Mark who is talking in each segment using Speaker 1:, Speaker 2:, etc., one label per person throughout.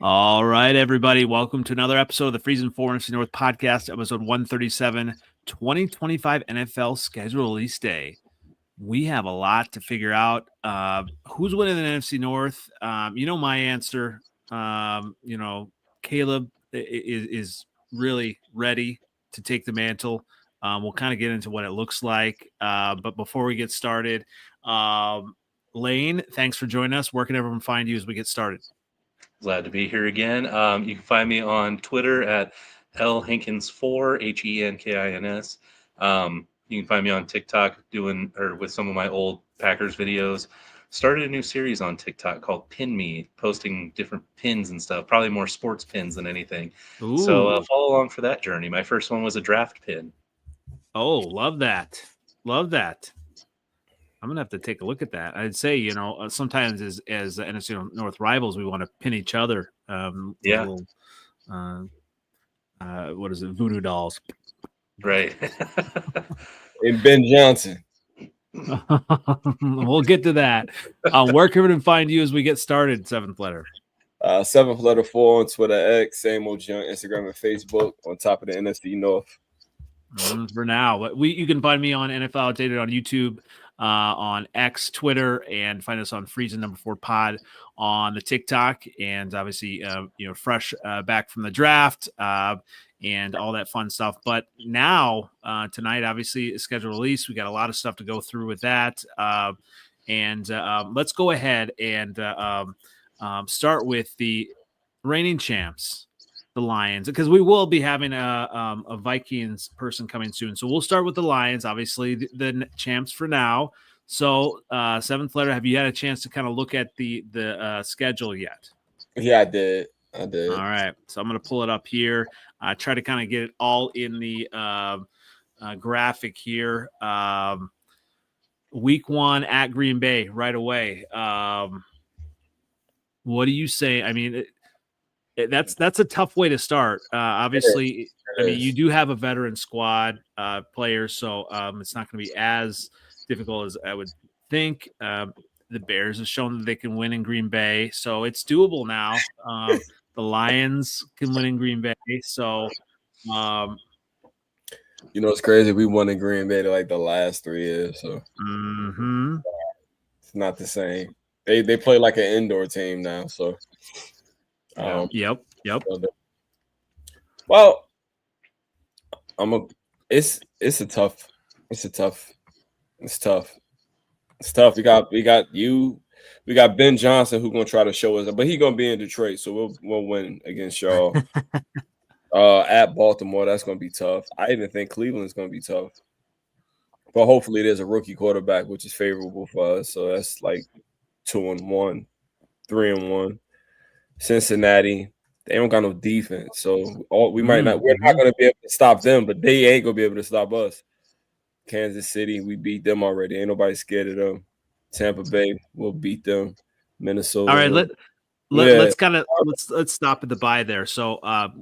Speaker 1: All right, everybody. Welcome to another episode of the Freezin NFC North Podcast, episode 137, 2025 NFL schedule release day. We have a lot to figure out. Who's winning the NFC North? My answer. Caleb is really ready to take the mantle. We'll kind of get into what it looks like. But before we get started, Lane, thanks for joining us. Where can everyone find you as we get started?
Speaker 2: Glad to be here again. You can find me on Twitter at lhankins4, HENKINS. You can find me on TikTok with some of my old Packers videos. Started a new series on TikTok called Pin Me, posting different pins and stuff, probably more sports pins than anything.
Speaker 1: Ooh.
Speaker 2: So follow along for that journey. My first one was a draft pin.
Speaker 1: Oh, love that. Love that. I'm going to have to take a look at that. I'd say, sometimes as NFC North rivals, we want to pin each other.
Speaker 2: Yeah.
Speaker 1: Little, what is it? Voodoo dolls.
Speaker 2: Right.
Speaker 3: And Ben Johnson.
Speaker 1: We'll get to that. Where can we find you as we get started, Seventh Letter?
Speaker 3: Seventh Letter 4 on Twitter, X, same OG on Instagram and Facebook, on top of the NFC North.
Speaker 1: For now, you can find me on NFLOutdated on YouTube, on X, Twitter, and find us on Freezin 4 Pod on the TikTok, and obviously, fresh back from the draft and all that fun stuff. But now, tonight, obviously, is scheduled release. We got a lot of stuff to go through with that, and let's go ahead and start with the reigning champs, the Lions, because we will be having a Vikings person coming soon. So we'll start with the Lions, obviously the champs for now. So Seventh Letter, have you had a chance to kind of look at the schedule yet?
Speaker 3: Yeah, I did.
Speaker 1: All right. So I'm going to pull it up here. Try to kind of get it all in the graphic here. Week 1 at Green Bay right away. What do you say? I mean, that's a tough way to start. Obviously, I mean, you do have a veteran squad players, so it's not going to be as difficult as I would think. The Bears have shown that they can win in Green Bay, so it's doable now. The Lions can win in Green Bay, so
Speaker 3: it's crazy. We won in Green Bay like the last 3 years, so it's not the same. They play like an indoor team now, so.
Speaker 1: Yep.
Speaker 3: Well, it's tough. We got Ben Johnson who's gonna try to show us, but he's gonna be in Detroit, so we'll win against y'all. At Baltimore, that's gonna be tough. I even think Cleveland's gonna be tough, but hopefully there's a rookie quarterback, which is favorable for us. So that's like 2-1, 3-1. Cincinnati, they don't got no defense, so we're not gonna be able to stop them, but they ain't gonna be able to stop us. Kansas City, we beat them already. Ain't nobody scared of them. Tampa Bay, we'll beat them. Minnesota.
Speaker 1: All right, let's stop at the bye there. So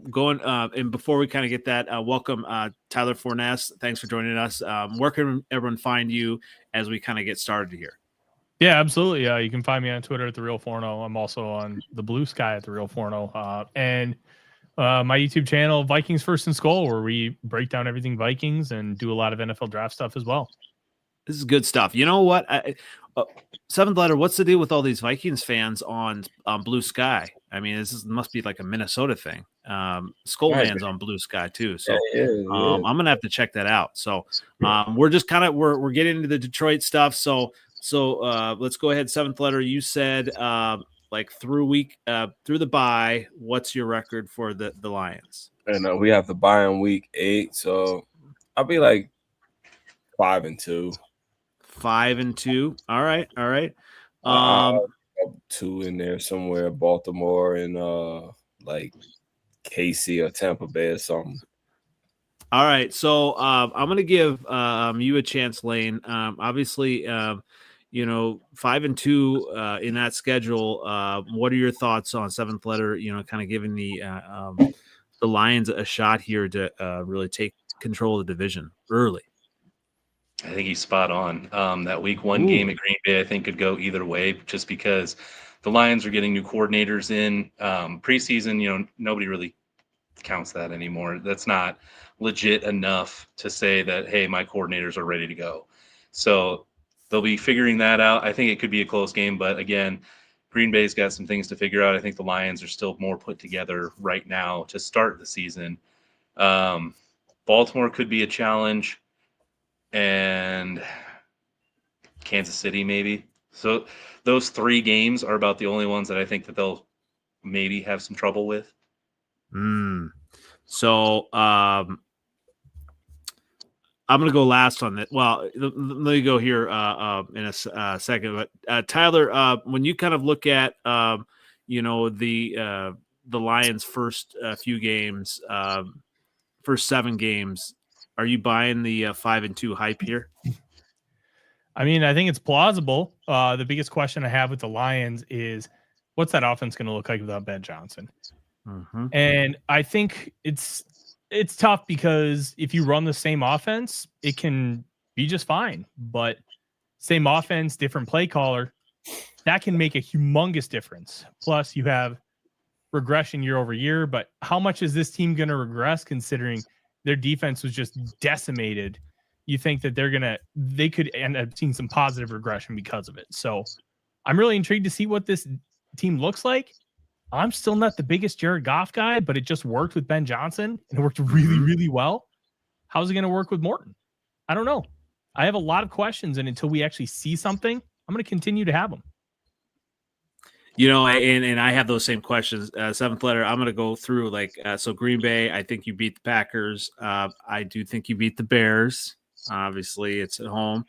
Speaker 1: going and before we kind of get that, welcome Tyler Forness. Thanks for joining us. Where can everyone find you as we kind of get started here?
Speaker 4: Yeah, absolutely. You can find me on Twitter at The Real Forno. I'm also on the Blue Sky at The Real Forno. And my YouTube channel, Vikings First and Skull, where we break down everything Vikings and do a lot of NFL draft stuff as well.
Speaker 1: This is good stuff. You know what? Seventh Letter, what's the deal with all these Vikings fans on Blue Sky? I mean, must be like a Minnesota thing. Skullman's on Blue Sky too. So I'm going to have to check that out. So we're just kind of, we're getting into the Detroit stuff. So let's go ahead. Seventh Letter, you said through the bye, what's your record for the Lions?
Speaker 3: And we have the bye in week 8, so I'll be like 5-2.
Speaker 1: 5-2. All right.
Speaker 3: 2 in there somewhere, Baltimore and like KC or Tampa Bay or something.
Speaker 1: All right, so I'm going to give you a chance, Lane. Obviously, 5-2 in that schedule. What are your thoughts on Seventh Letter? Kind of giving the Lions a shot here to really take control of the division early.
Speaker 2: I think he's spot on. That week 1 game at Green Bay, I think, could go either way, just because the Lions are getting new coordinators in preseason. Nobody really counts that anymore. That's not legit enough to say that, hey, my coordinators are ready to go. So they'll be figuring that out. I think it could be a close game, but again, Green Bay's got some things to figure out. I think the Lions are still more put together right now to start the season. Baltimore could be a challenge, and Kansas City maybe. So those 3 games are about the only ones that I think that they'll maybe have some trouble with.
Speaker 1: So I'm going to go last on that. Well, let me go here in a second. But Tyler, when you kind of look at the Lions' first few games, first 7 games, are you buying the 5-2 hype here?
Speaker 4: I mean, I think it's plausible. The biggest question I have with the Lions is, what's that offense going to look like without Ben Johnson?
Speaker 1: Mm-hmm.
Speaker 4: And I think it's tough because if you run the same offense, it can be just fine. But same offense, different play caller, that can make a humongous difference. Plus, you have regression year over year. But how much is this team going to regress considering their defense was just decimated? You think that they could end up seeing some positive regression because of it. So I'm really intrigued to see what this team looks like. I'm still not the biggest Jared Goff guy, but it just worked with Ben Johnson and it worked really, really well. How's it going to work with Morton? I don't know. I have a lot of questions, and until we actually see something, I'm going to continue to have them.
Speaker 1: And I have those same questions. 7th letter, I'm going to go through so Green Bay, I think you beat the Packers. I do think you beat the Bears. Obviously, it's at home.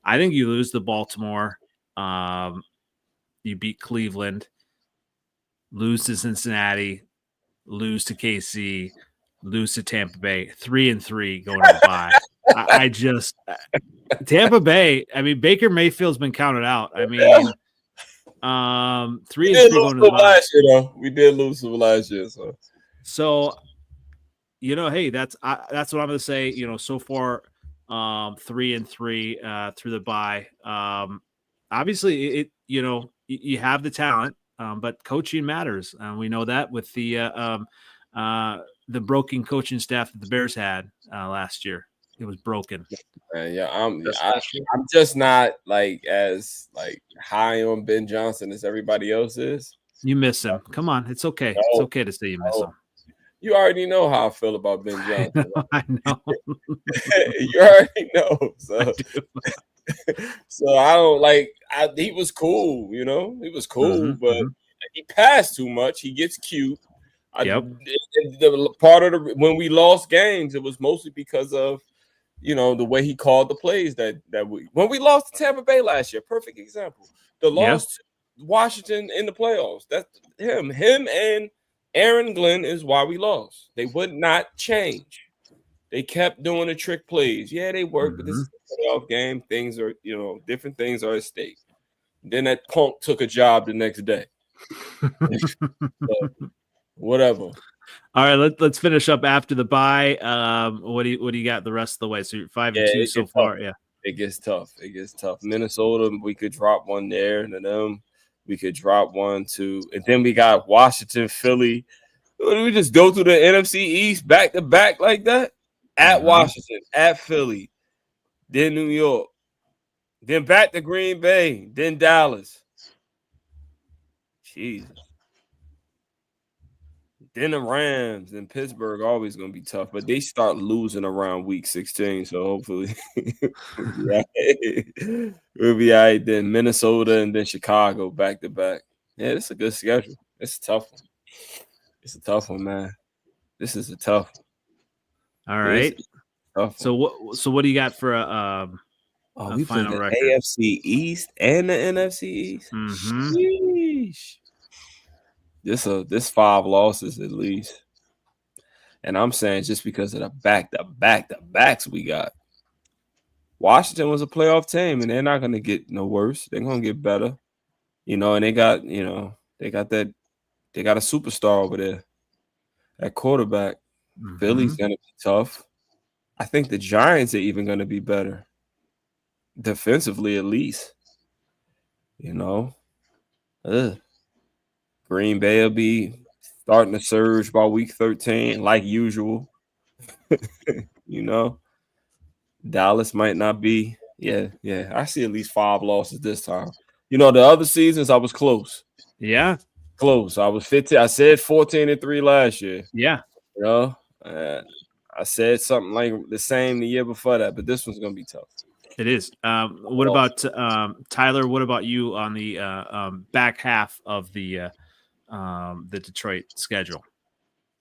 Speaker 1: I think you lose to Baltimore. You beat Cleveland. Lose to Cincinnati, lose to KC, lose to Tampa Bay. 3-3 going to the bye. I just Tampa Bay. I mean, Baker Mayfield's been counted out. I mean, 3-3 going to the bye.
Speaker 3: Last year, though. We did lose to last year,
Speaker 1: so hey, that's what I'm going to say. So far, 3-3 through the bye. Obviously, you have the talent. But coaching matters. We know that with the broken coaching staff that the Bears had last year. It was broken.
Speaker 3: I'm just not as high on Ben Johnson as everybody else is.
Speaker 1: You miss him. Come on, it's okay. It's okay to say you miss him.
Speaker 3: You already know how I feel about Ben Johnson.
Speaker 1: I know.
Speaker 3: You already know. So I don't he was cool, he was cool, but he passed too much. He gets cute. The part of when we lost games, it was mostly because of, the way he called the plays when we lost to Tampa Bay last year. Perfect example. The loss to Washington in the playoffs. That's him and Aaron Glenn is why we lost. They would not change. They kept doing the trick plays. Yeah, they worked, but this is a playoff game. Things are, different things are at stake. Then that punk took a job the next day. Whatever.
Speaker 1: All right, let's finish up after the bye. What do you got the rest of the way? So you're 5-2 so far. Yeah,
Speaker 3: it gets tough. Minnesota, we could drop one there, and then we could drop 1, 2, and then we got Washington, Philly. We just go through the NFC East back to back like that. At Washington, at Philly, then New York, then back to Green Bay, then Dallas. Jesus. Then the Rams and Pittsburgh always going to be tough, but they start losing around week 16, so hopefully we'll be all right. Then Minnesota and then Chicago back to back. Yeah, it's a good schedule. It's a tough one. It's a tough one, man. This is a tough one.
Speaker 1: All right. So what do you got for a
Speaker 3: we
Speaker 1: final
Speaker 3: the
Speaker 1: record?
Speaker 3: AFC East and the NFC East. Sheesh. This 5 losses at least, and I'm saying just because of the back-to-backs we got. Washington was a playoff team, and they're not going to get no worse. They're going to get better, And they got they got a superstar over there at quarterback. Philly's going to be tough. I think the Giants are even going to be better. Defensively, at least. Green Bay will be starting to surge by week 13, like usual. Dallas might not be. Yeah. I see at least 5 losses this time. The other seasons I was close.
Speaker 1: Yeah.
Speaker 3: Close. I was 15. I said 14-3 last year.
Speaker 1: Yeah.
Speaker 3: I said something like the same the year before that, but this one's gonna be tough.
Speaker 1: It is. What about Tyler? What about you on the back half of the Detroit schedule?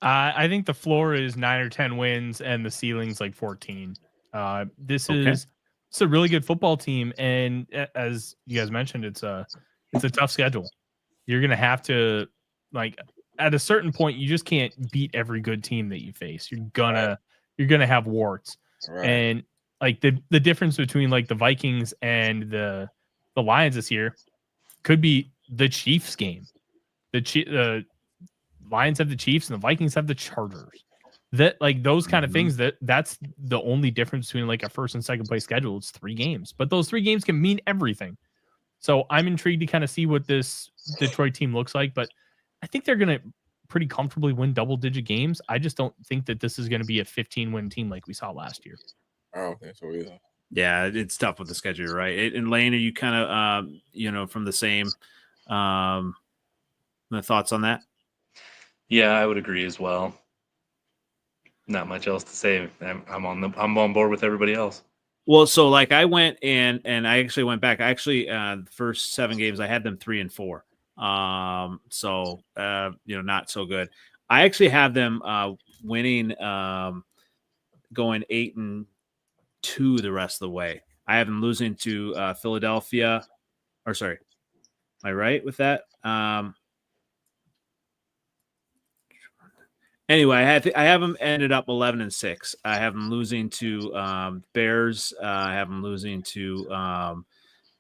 Speaker 4: I think the floor is 9 or 10 wins, and the ceiling's like 14. It's a really good football team, and as you guys mentioned, it's a tough schedule. You're gonna have to, like, at a certain point, you just can't beat every good team that you face. You're gonna have warts, and like the difference between like the Vikings and the Lions this year could be the Chiefs game. The Lions have the Chiefs and the Vikings have the Chargers. That, like, those kind of things, that's the only difference between like a first and second place schedule. It's 3 games, but those 3 games can mean everything. So I'm intrigued to kind of see what this Detroit team looks like, but I think they're going to pretty comfortably win double-digit games. I just don't think that this is going to be a 15-win team like we saw last year.
Speaker 3: I don't think so either.
Speaker 1: Yeah, it's tough with the schedule, right? And Lane, are you kind of, from the same the thoughts on that?
Speaker 2: Yeah, I would agree as well. Not much else to say. I'm on board with everybody else.
Speaker 1: Well, so like I went and I actually went back. The first 7 games I had them 3-4. So not so good. I actually have them winning, going 8-2 the rest of the way. I have them losing to Philadelphia. Or sorry, am I right with that? Anyway, I have them ended up 11-6. I have them losing to Bears. I have them losing to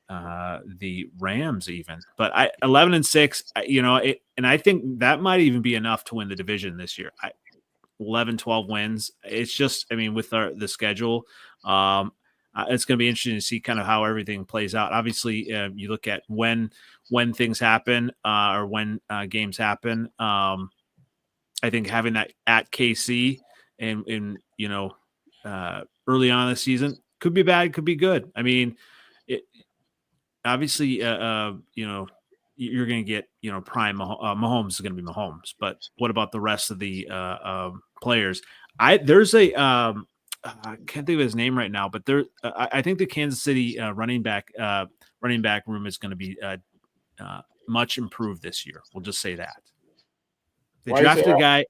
Speaker 1: the Rams even. But 11-6, and I think that might even be enough to win the division this year. 11-12 wins. It's just, with the schedule, it's going to be interesting to see kind of how everything plays out. Obviously, you look at when things happen or when games happen. I think having that at KC and early on in the season could be bad, could be good. Obviously, you're going to get, prime Mahomes is going to be Mahomes, but what about the rest of the players? There's a I can't think of his name right now, but I think the Kansas City running back room is going to be much improved this year. We'll just say that. They drafted a guy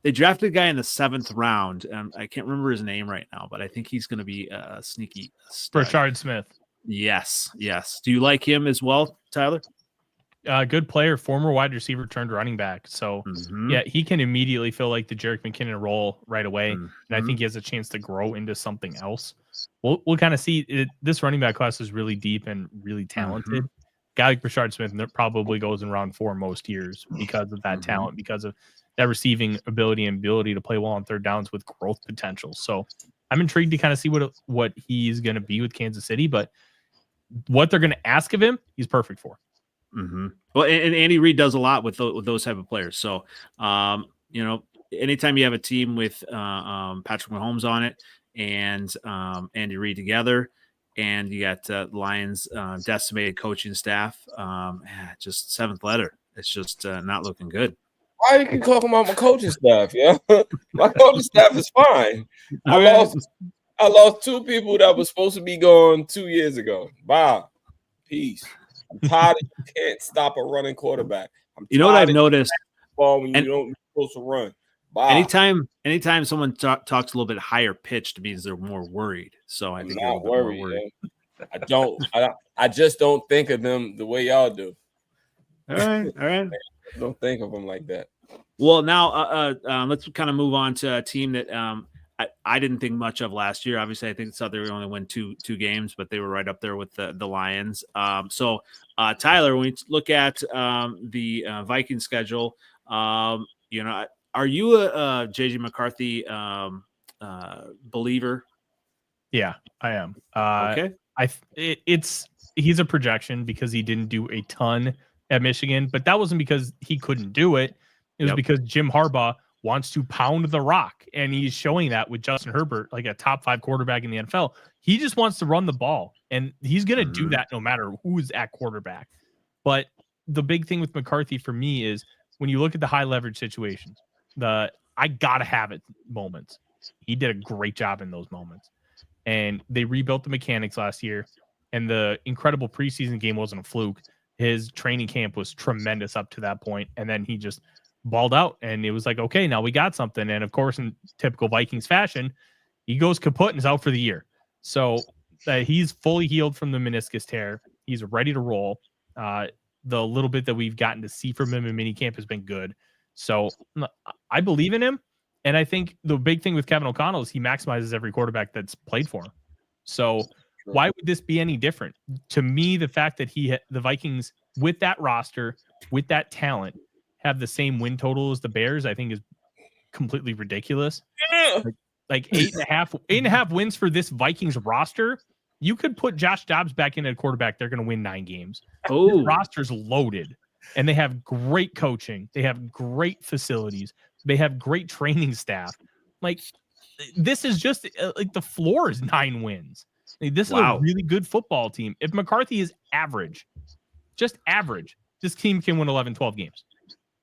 Speaker 1: in the 7th round. I can't remember his name right now, but I think he's going to be a sneaky stud.
Speaker 4: Rashard Smith.
Speaker 1: Yes. Do you like him as well, Tyler?
Speaker 4: Good player, former wide receiver turned running back. So yeah, he can immediately fill like the Jerick McKinnon role right away. And I think he has a chance to grow into something else. We'll kind of see this running back class is really deep and really talented. Guy like Rashard Smith probably goes in round 4 most years because of that talent, because of that receiving ability and ability to play well on third downs with growth potential. So I'm intrigued to kind of see what he's going to be with Kansas City, but what they're going to ask of him, he's perfect for.
Speaker 1: Well, and Andy Reid does a lot with those type of players. So, anytime you have a team with Patrick Mahomes on it and Andy Reid together, and you got Lions decimated coaching staff, just 7th letter. It's just not looking good.
Speaker 3: Why you can talk about my coaching staff? Yeah, my coaching staff is fine. I lost 2 people that were supposed to be gone 2 years ago. Bye, peace. I'm tired of you can't stop a running quarterback.
Speaker 1: What I've noticed?
Speaker 3: Ball when you don't supposed to run. Bye.
Speaker 1: Anytime someone talks a little bit higher pitched means they're more worried. So I think
Speaker 3: I'm not worried. I just don't think of them the way y'all do.
Speaker 1: All right.
Speaker 3: Don't think of them like that.
Speaker 1: Well, now let's kind of move on to a team that I didn't think much of last year. Obviously, I think they would only win two games, but they were right up there with the Lions. So Tyler, when we look at the Vikings schedule, are you a JJ McCarthy believer?
Speaker 4: Yeah, I am.
Speaker 1: Okay.
Speaker 4: He's a projection because he didn't do a ton at Michigan, but that wasn't because he couldn't do it. It was because Jim Harbaugh wants to pound the rock, and he's showing that with Justin Herbert, like a top 5 quarterback in the NFL. He just wants to run the ball, and he's going to do that no matter who's at quarterback. But the big thing with McCarthy for me is when you look at the high leverage situations, I gotta have it moments. He did a great job in those moments, and they rebuilt the mechanics last year, and the incredible preseason game wasn't a fluke. His training camp was tremendous up to that point, and then he just balled out, and it was like, okay, now we got something. And of course, in typical Vikings fashion, he goes kaput and is out for the year. So he's fully healed from the meniscus tear. He's ready to roll. The little bit that we've gotten to see from him in minicamp has been good. So I believe in him. And I think the big thing with Kevin O'Connell is he maximizes every quarterback that's played for him. So why would this be any different? To me, the fact that the Vikings, with that roster, with that talent, have the same win total as the Bears, I think is completely ridiculous. Like 8.5 wins for this Vikings roster. You could put Josh Dobbs back in at quarterback. They're going to win 9 games. This roster's loaded, and they have great coaching. They have great facilities. They have great training staff. Like, this is just like the floor is 9 wins. Like, this is a really good football team. If McCarthy is average, just average, this team can win 11, 12 games.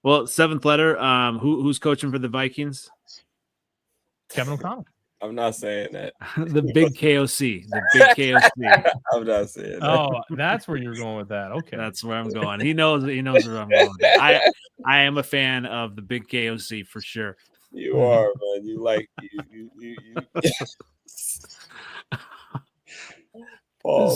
Speaker 1: Well, 7th letter. Who's coaching for the Vikings?
Speaker 4: Kevin O'Connell.
Speaker 3: I'm not saying that.
Speaker 1: The big KOC. The big KOC.
Speaker 3: I'm not saying that.
Speaker 4: Oh, that's where you're going with that. Okay.
Speaker 1: That's where I'm going. He knows where I'm going. I am a fan of the big KOC for sure.
Speaker 3: You are, man. You like you. Paul,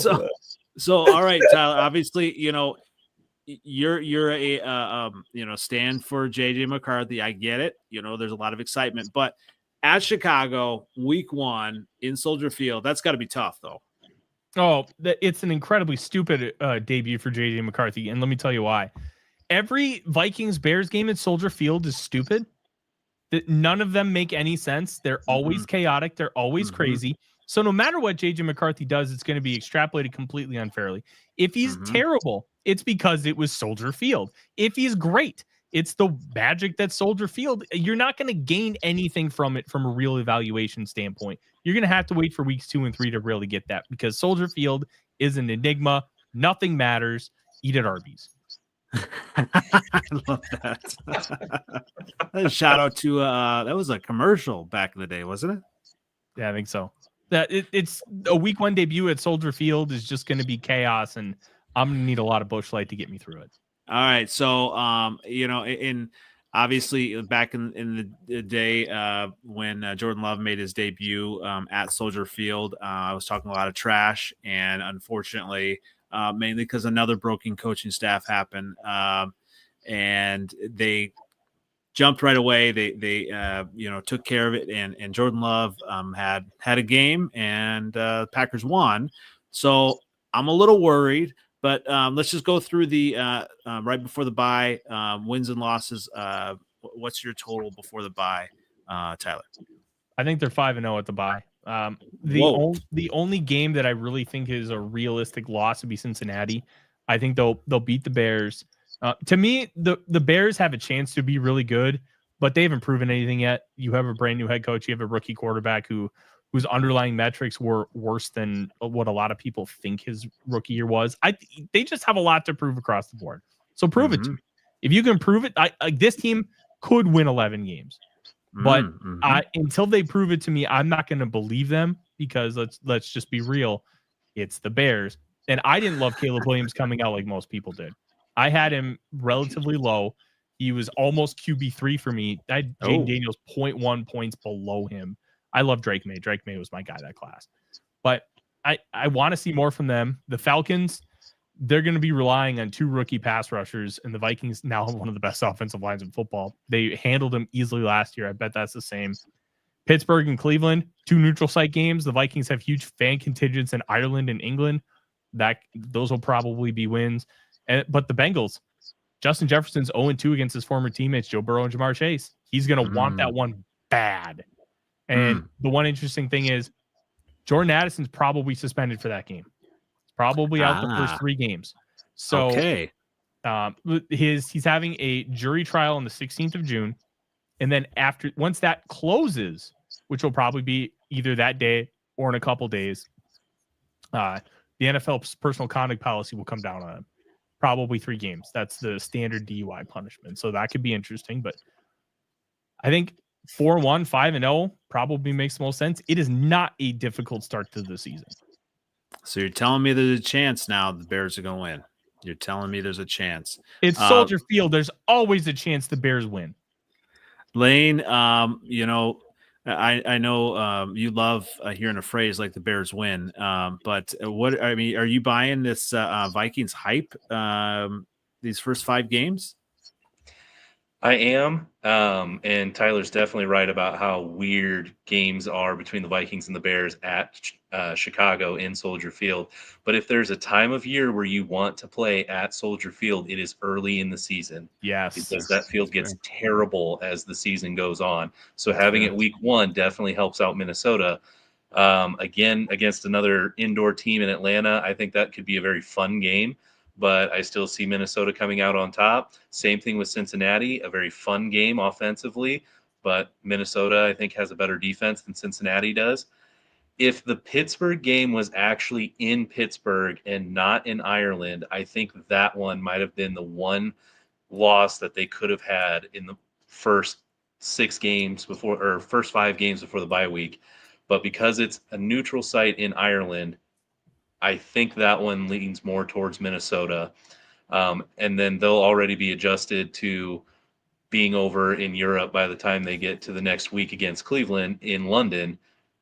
Speaker 1: so all right, Tyler. Obviously, you're a stand for JJ McCarthy. I get it. There's a lot of excitement, but at Chicago, week 1 in Soldier Field, that's got to be tough, though.
Speaker 4: Oh, it's an incredibly stupid debut for JJ McCarthy, and let me tell you why. Every Vikings-Bears game at Soldier Field is stupid. None of them make any sense. They're always chaotic. They're always crazy. So no matter what JJ McCarthy does, it's going to be extrapolated completely unfairly. If he's terrible, it's because it was Soldier Field. If he's great, it's the magic that's Soldier Field. You're not going to gain anything from it from a real evaluation standpoint. You're going to have to wait for weeks 2 and 3 to really get that, because Soldier Field is an enigma. Nothing matters. Eat at Arby's.
Speaker 1: I love that. Shout out to that was a commercial back in the day, wasn't it?
Speaker 4: Yeah, I think so. It's a week 1 debut at Soldier Field is just going to be chaos, and I'm going to need a lot of Busch Light to get me through it.
Speaker 1: All right. So, in obviously back in the day when Jordan Love made his debut at Soldier Field, I was talking a lot of trash, and unfortunately, mainly because another broken coaching staff happened, and they jumped right away. They took care of it, and Jordan Love had a game, and Packers won. So I'm a little worried. But let's just go through the right before the bye, wins and losses. What's your total before the bye, Tyler?
Speaker 4: I think they're 5-0 at the bye. The only game that I really think is a realistic loss would be Cincinnati. I think they'll beat the Bears. To me, the Bears have a chance to be really good, but they haven't proven anything yet. You have a brand new head coach. You have a rookie quarterback whose underlying metrics were worse than what a lot of people think his rookie year was. They just have a lot to prove across the board. So prove it to me. If you can prove it, this team could win 11 games. But until they prove it to me, I'm not going to believe them, because let's just be real. It's the Bears. And I didn't love Caleb Williams coming out like most people did. I had him relatively low. He was almost QB3 for me. I had Jaden Daniels 0.1 points below him. I love Drake May. Drake May was my guy that class. But I want to see more from them. The Falcons, they're going to be relying on 2 rookie pass rushers, and the Vikings now have one of the best offensive lines in football. They handled them easily last year. I bet that's the same. Pittsburgh and Cleveland, 2 neutral site games. The Vikings have huge fan contingents in Ireland and England. Those will probably be wins. But the Bengals, Justin Jefferson's 0-2 against his former teammates, Joe Burrow and Jamar Chase. He's going to want that one bad. And the one interesting thing is Jordan Addison's probably suspended for that game. He's probably out the first 3 games. So He's having a jury trial on the 16th of June. And then once that closes, which will probably be either that day or in a couple days, the NFL's personal conduct policy will come down on him. Probably 3 games. That's the standard DUI punishment. So that could be interesting. But I think 4-1, 5-0 probably makes the most sense. It is not a difficult start to the season.
Speaker 1: So you're telling me there's a chance now the Bears are going to win. You're telling me there's a chance.
Speaker 4: It's Soldier Field. There's always a chance the Bears win.
Speaker 1: Lane, you know, I know you love hearing a phrase like the Bears win, but are you buying this Vikings hype these first 5 games?
Speaker 2: I am, and Tyler's definitely right about how weird games are between the Vikings and the Bears at Chicago in Soldier Field. But if there's a time of year where you want to play at Soldier Field, it is early in the season.
Speaker 4: Yes.
Speaker 2: Because that field gets terrible as the season goes on. So having it week 1 definitely helps out Minnesota. Again, against another indoor team in Atlanta, I think that could be a very fun game. But I still see Minnesota coming out on top. Same thing with Cincinnati, a very fun game offensively, but Minnesota, I think, has a better defense than Cincinnati does. If the Pittsburgh game was actually in Pittsburgh and not in Ireland, I think that one might have been the one loss that they could have had in the first 6 games before, or first 5 games before the bye week. But because it's a neutral site in Ireland, I think that one leans more towards Minnesota. And then they'll already be adjusted to being over in Europe by the time they get to the next week against Cleveland in London.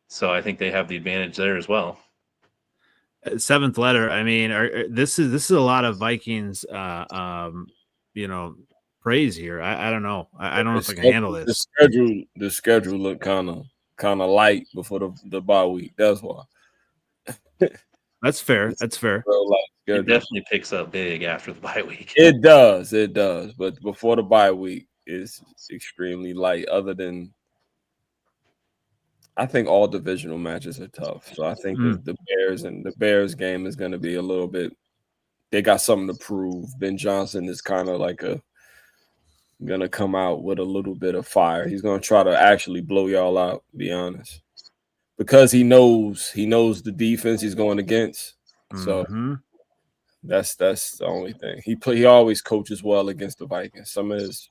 Speaker 2: So I think they have the advantage there as well.
Speaker 1: 7th letter. I mean, this is a lot of Vikings, praise here. I don't know. I don't know if I can handle this.
Speaker 3: The schedule looked kind of light before the bye week. That's why.
Speaker 1: That's fair. That's fair.
Speaker 2: It definitely picks up big after the bye week.
Speaker 3: It does. But before the bye week is extremely light. Other than, I think all divisional matches are tough. So I think the Bears game is going to be a little bit. They got something to prove. Ben Johnson is kind of like going to come out with a little bit of fire. He's going to try to actually blow y'all out. To be honest. Because he knows the defense he's going against, so that's the only thing. He always coaches well against the Vikings. Some of his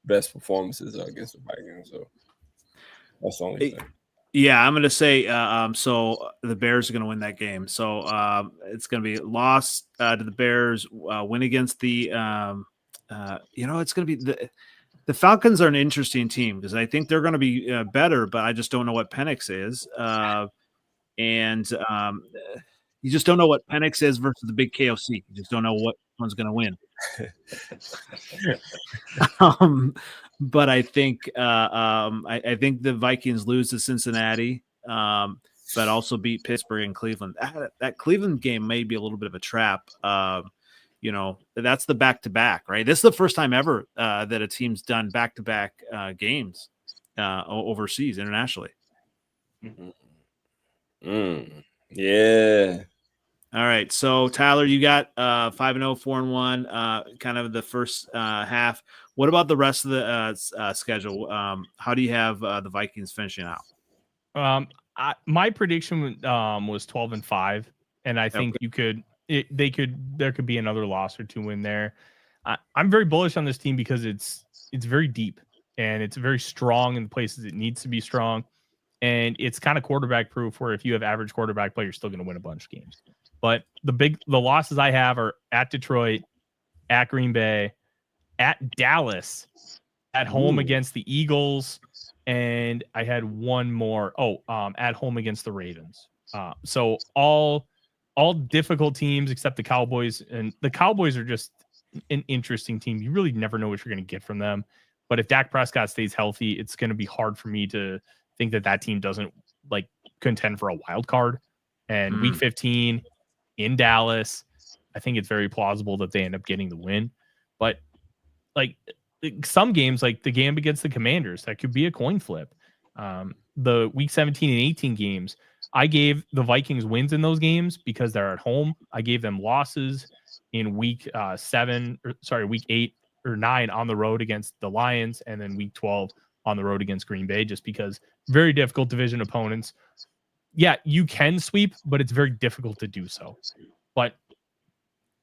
Speaker 3: best performances are against the Vikings, so that's the only thing.
Speaker 1: Yeah, I'm going to say so the Bears are going to win that game. So it's going to be loss to the Bears, win against the it's going to be the Falcons are an interesting team because I think they're going to be better, but I just don't know what Penix is. And you just don't know what Penix is versus the big KOC. You just don't know what one's going to win. But I think I think the Vikings lose to Cincinnati, but also beat Pittsburgh and Cleveland. That Cleveland game may be a little bit of a trap. That's the back-to-back, right? This is the first time ever that a team's done back-to-back games overseas, internationally.
Speaker 3: Yeah.
Speaker 1: All right. So, Tyler, you got 5-0, 4-1, kind of the first half. What about the rest of the schedule? How do you have the Vikings finishing out?
Speaker 4: My prediction was 12-5, and I think there could be another loss or 2 in there. I'm very bullish on this team because it's very deep and it's very strong in the places it needs to be strong. And it's kind of quarterback proof where if you have average quarterback play, you're still going to win a bunch of games. But the losses I have are at Detroit, at Green Bay, at Dallas, at home against the Eagles, and I had one more. At home against the Ravens. So all difficult teams except the Cowboys, and the Cowboys are just an interesting team. You really never know what you're going to get from them. But if Dak Prescott stays healthy, it's going to be hard for me to think that team doesn't contend for a wild card. And week 15 in Dallas, I think it's very plausible that they end up getting the win. But some games, like the game against the Commanders, that could be a coin flip. The week 17 and 18 games, I gave the Vikings wins in those games because they're at home. I gave them losses in week 8 or 9 on the road against the Lions, and then week 12 on the road against Green Bay, just because very difficult division opponents. Yeah, you can sweep, but it's very difficult to do so. But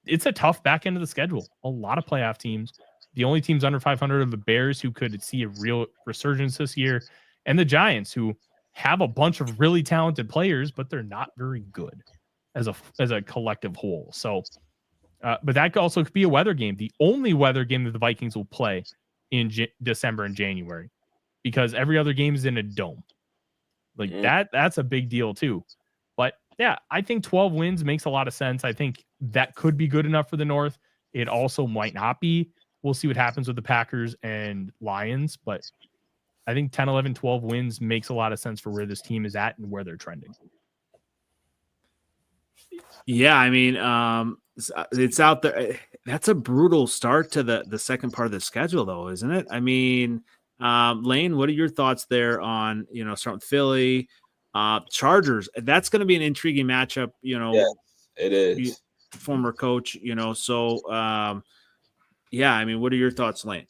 Speaker 4: it's a tough back end of the schedule. A lot of playoff teams. The only teams under 500 are the Bears, who could see a real resurgence this year, and the Giants, who have a bunch of really talented players, but they're not very good as a collective whole. So, but that also could be a weather game. The only weather game that the Vikings will play in December and January, because every other game is in a dome. Like that's a big deal too. But yeah, I think 12 wins makes a lot of sense. I think that could be good enough for the North. It also might not be. We'll see what happens with the Packers and Lions, but I think 10, 11, 12 wins makes a lot of sense for where this team is at and where they're trending.
Speaker 1: Yeah, I mean, it's out there. That's a brutal start to the second part of the schedule, though, isn't it? I mean, Lane, what are your thoughts there on, starting with Philly, Chargers? That's going to be an intriguing matchup,
Speaker 3: Yeah, it is.
Speaker 1: Former coach, so yeah, I mean, what are your thoughts, Lane?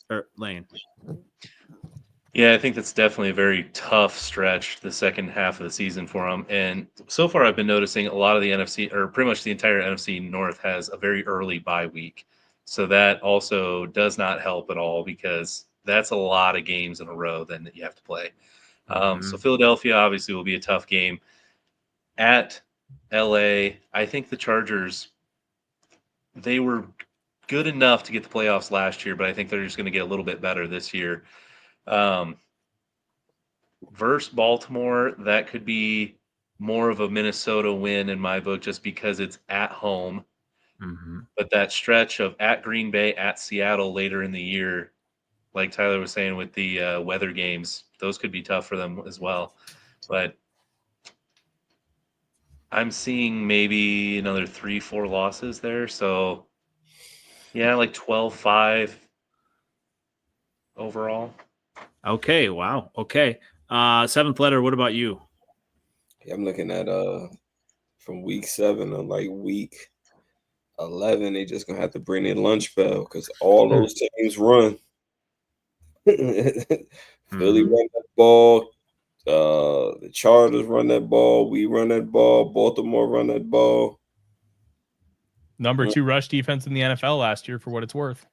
Speaker 2: Yeah, I think that's definitely a very tough stretch, the second half of the season for them. And so far, I've been noticing a lot of the NFC, or pretty much the entire NFC North, has a very early bye week. So that also does not help at all, because that's a lot of games in a row then that you have to play. So Philadelphia obviously will be a tough game. At LA, I think the Chargers, they were good enough to get the playoffs last year, but I think they're just going to get a little bit better this year. Versus Baltimore, that could be more of a Minnesota win in my book, just because it's at home. But that stretch of at Green Bay, at Seattle later in the year, like Tyler was saying with the weather games, those could be tough for them as well. But I'm seeing maybe another 3-4 losses there. So yeah, like 12-5 overall.
Speaker 1: Okay. Wow. Okay. Seventh letter. What about you?
Speaker 3: Yeah, I'm looking at from week 7 to like week 11, they just gonna have to bring in lunch bell, because all those teams run. Philly run that ball. The Chargers run that ball. We run that ball. Baltimore run that ball.
Speaker 4: Number 2 rush defense in the NFL last year, for what it's worth.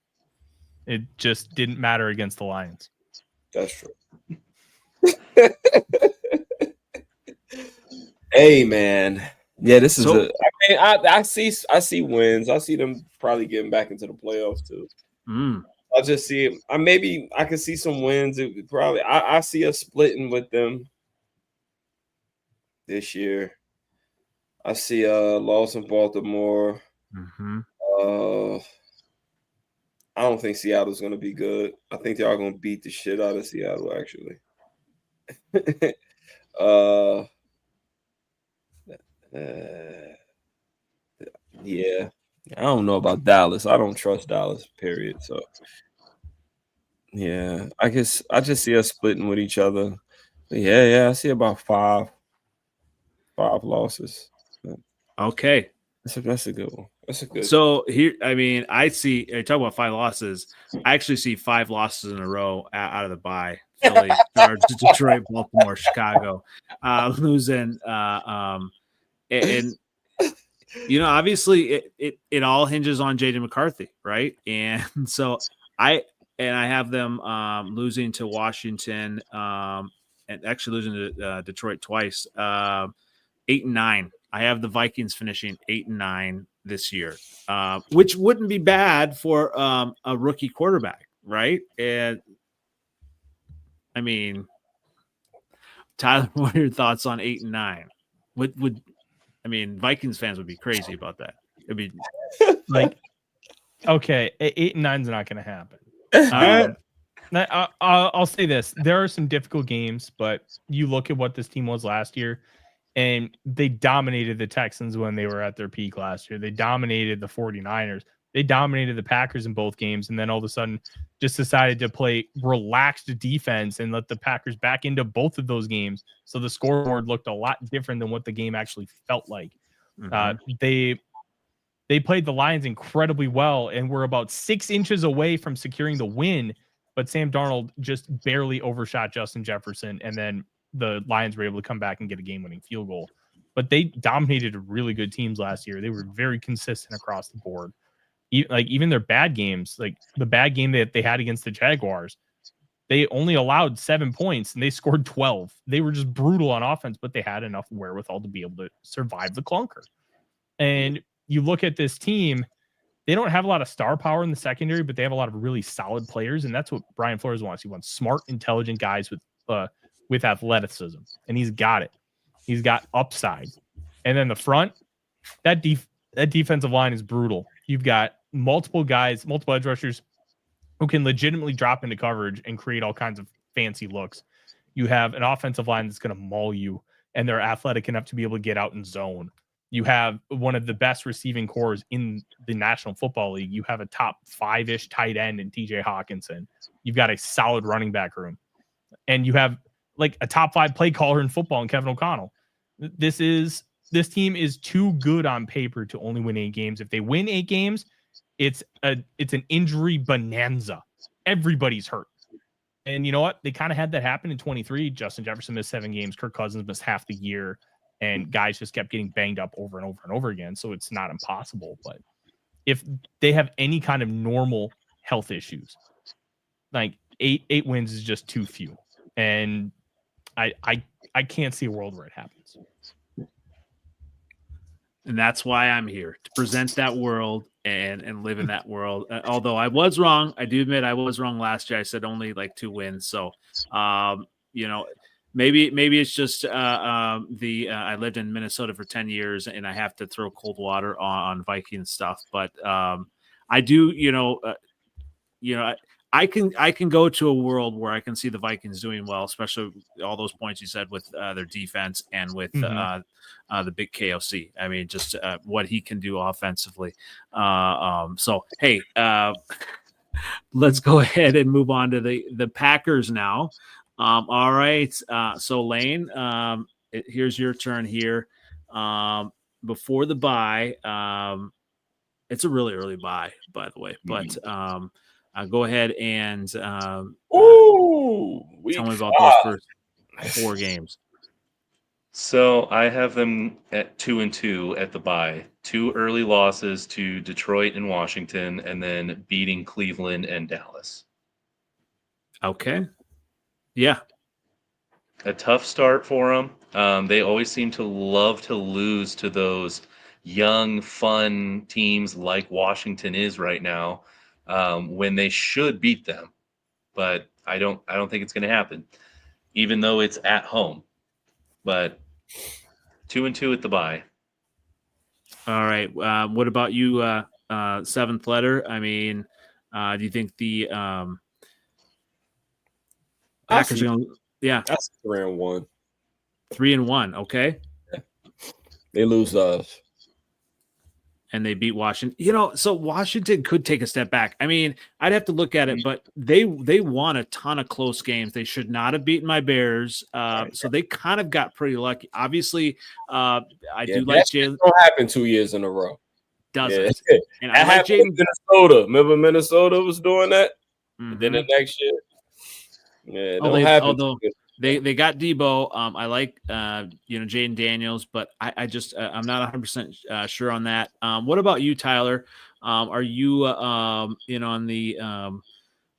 Speaker 4: It just didn't matter against the Lions.
Speaker 3: That's true. Hey, man. Yeah, this is I see wins. I see them probably getting back into the playoffs too. I just see it. I can see some wins. I see us splitting with them this year. I see loss in Baltimore. I don't think Seattle's going to be good. I think they are going to beat the shit out of Seattle, actually. Yeah. I don't know about Dallas. I don't trust Dallas, period. So, yeah, I guess I just see us splitting with each other. But yeah, I see about five losses.
Speaker 1: Okay.
Speaker 3: That's a good one. That's a good.
Speaker 1: So here, I mean, I talk about 5 losses. I actually see 5 losses in a row out of the bye. Philly, Chargers, Detroit, Baltimore, Chicago, losing. And obviously it all hinges on JJ McCarthy, right? And so I have them losing to Washington, and actually losing to Detroit twice, 8-9. I have the Vikings finishing 8-9 this year, which wouldn't be bad for a rookie quarterback, right? And I mean, Tyler, what are your thoughts on 8-9? Vikings fans would be crazy about that. It'd be
Speaker 4: like, okay, 8-9 is not going to happen. I'll say this: there are some difficult games, but you look at what this team was last year, and they dominated the Texans when they were at their peak last year. They dominated the 49ers. They dominated the Packers in both games, and then all of a sudden just decided to play relaxed defense and let the Packers back into both of those games. So the scoreboard looked a lot different than what the game actually felt like. They played the Lions incredibly well and were about 6 inches away from securing the win, but Sam Darnold just barely overshot Justin Jefferson, and then the Lions were able to come back and get a game-winning field goal. But they dominated really good teams last year. They were very consistent across the board. Even their bad games, like the bad game that they had against the Jaguars, they only allowed 7 points and they scored 12. They were just brutal on offense, but they had enough wherewithal to be able to survive the clunker. And you look at this team, they don't have a lot of star power in the secondary, but they have a lot of really solid players. And that's what Brian Flores wants. He wants smart, intelligent guys with athleticism. And he's got it. He's got upside. And then the front, that defensive line is brutal. You've got multiple guys, multiple edge rushers who can legitimately drop into coverage and create all kinds of fancy looks. You have an offensive line that's going to maul you, and they're athletic enough to be able to get out in zone. You have one of the best receiving cores in the National Football League. You have a top 5-ish tight end in TJ Hawkinson. You've got a solid running back room. And you have like a top 5 play caller in football in Kevin O'Connell. This team is too good on paper to only win 8 games. If they win 8 games, it's an injury bonanza. Everybody's hurt. And you know what? They kind of had that happen in 23. Justin Jefferson missed 7 games. Kirk Cousins missed half the year. And guys just kept getting banged up over and over and over again. So it's not impossible. But if they have any kind of normal health issues, like 8 wins is just too few. And I can't see a world where it happens.
Speaker 1: And that's why I'm here, to present that world and live in that world. Although I was wrong. I do admit I was wrong last year. I said only like 2 wins. So, maybe it's just I lived in Minnesota for 10 years and I have to throw cold water on Viking stuff. But I do, I can go to a world where I can see the Vikings doing well, especially all those points you said with their defense and with the big KOC. I mean, just what he can do offensively. So, hey, let's go ahead and move on to the Packers now. All right. So, Lane, here's your turn here. Before the bye, it's a really early bye, by the way, but go ahead and tell me about those first 4 games.
Speaker 2: So I have them at 2-2 at the bye. 2 early losses to Detroit and Washington, and then beating Cleveland and Dallas.
Speaker 1: Okay. Yeah.
Speaker 2: A tough start for them. They always seem to love to lose to those young, fun teams like Washington is right now, when they should beat them. But I don't think it's going to happen, even though it's at home. But 2-2 at the bye.
Speaker 1: All right. What about you, 7th letter? I mean, do you think the Packers are going to? Yeah,
Speaker 3: that's 3-1.
Speaker 1: 3-1. Okay.
Speaker 3: Yeah. They lose us.
Speaker 1: And they beat Washington. So Washington could take a step back. I mean, I'd have to look at it, but they won a ton of close games. They should not have beaten my Bears. So they kind of got pretty lucky. Obviously, I do like Jalen.
Speaker 3: Don't happen 2 years in a row.
Speaker 1: Doesn't.
Speaker 3: Yeah.
Speaker 1: And I like Jalen.
Speaker 3: Minnesota. Remember Minnesota was doing that? Mm-hmm. Then the next year. Yeah,
Speaker 1: although they got Debo. I like Jaden Daniels, but I'm not 100% sure on that. What about you, Tyler? Are you in on the 2-2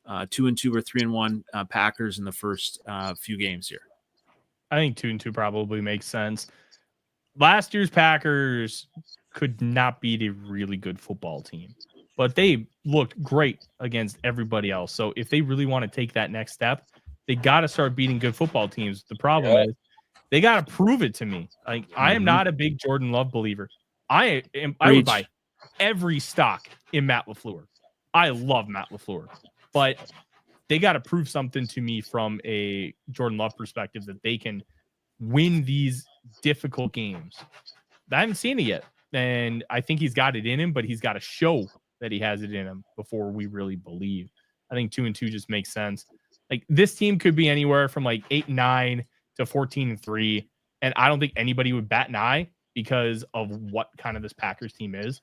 Speaker 1: or 3-1 Packers in the first few games here?
Speaker 4: I think 2-2 probably makes sense. Last year's Packers could not beat a really good football team, but they looked great against everybody else. So if they really want to take that next step, they got to start beating good football teams. The problem is they got to prove it to me. Like, I am not a big Jordan Love believer. I would buy every stock in Matt LaFleur. I love Matt LaFleur, but they got to prove something to me from a Jordan Love perspective that they can win these difficult games. I haven't seen it yet. And I think he's got it in him, but he's got to show that he has it in him before we really believe. I think 2-2 just makes sense. Like, this team could be anywhere from like 8-9 to 14-3. And I don't think anybody would bat an eye because of what kind of this Packers team is.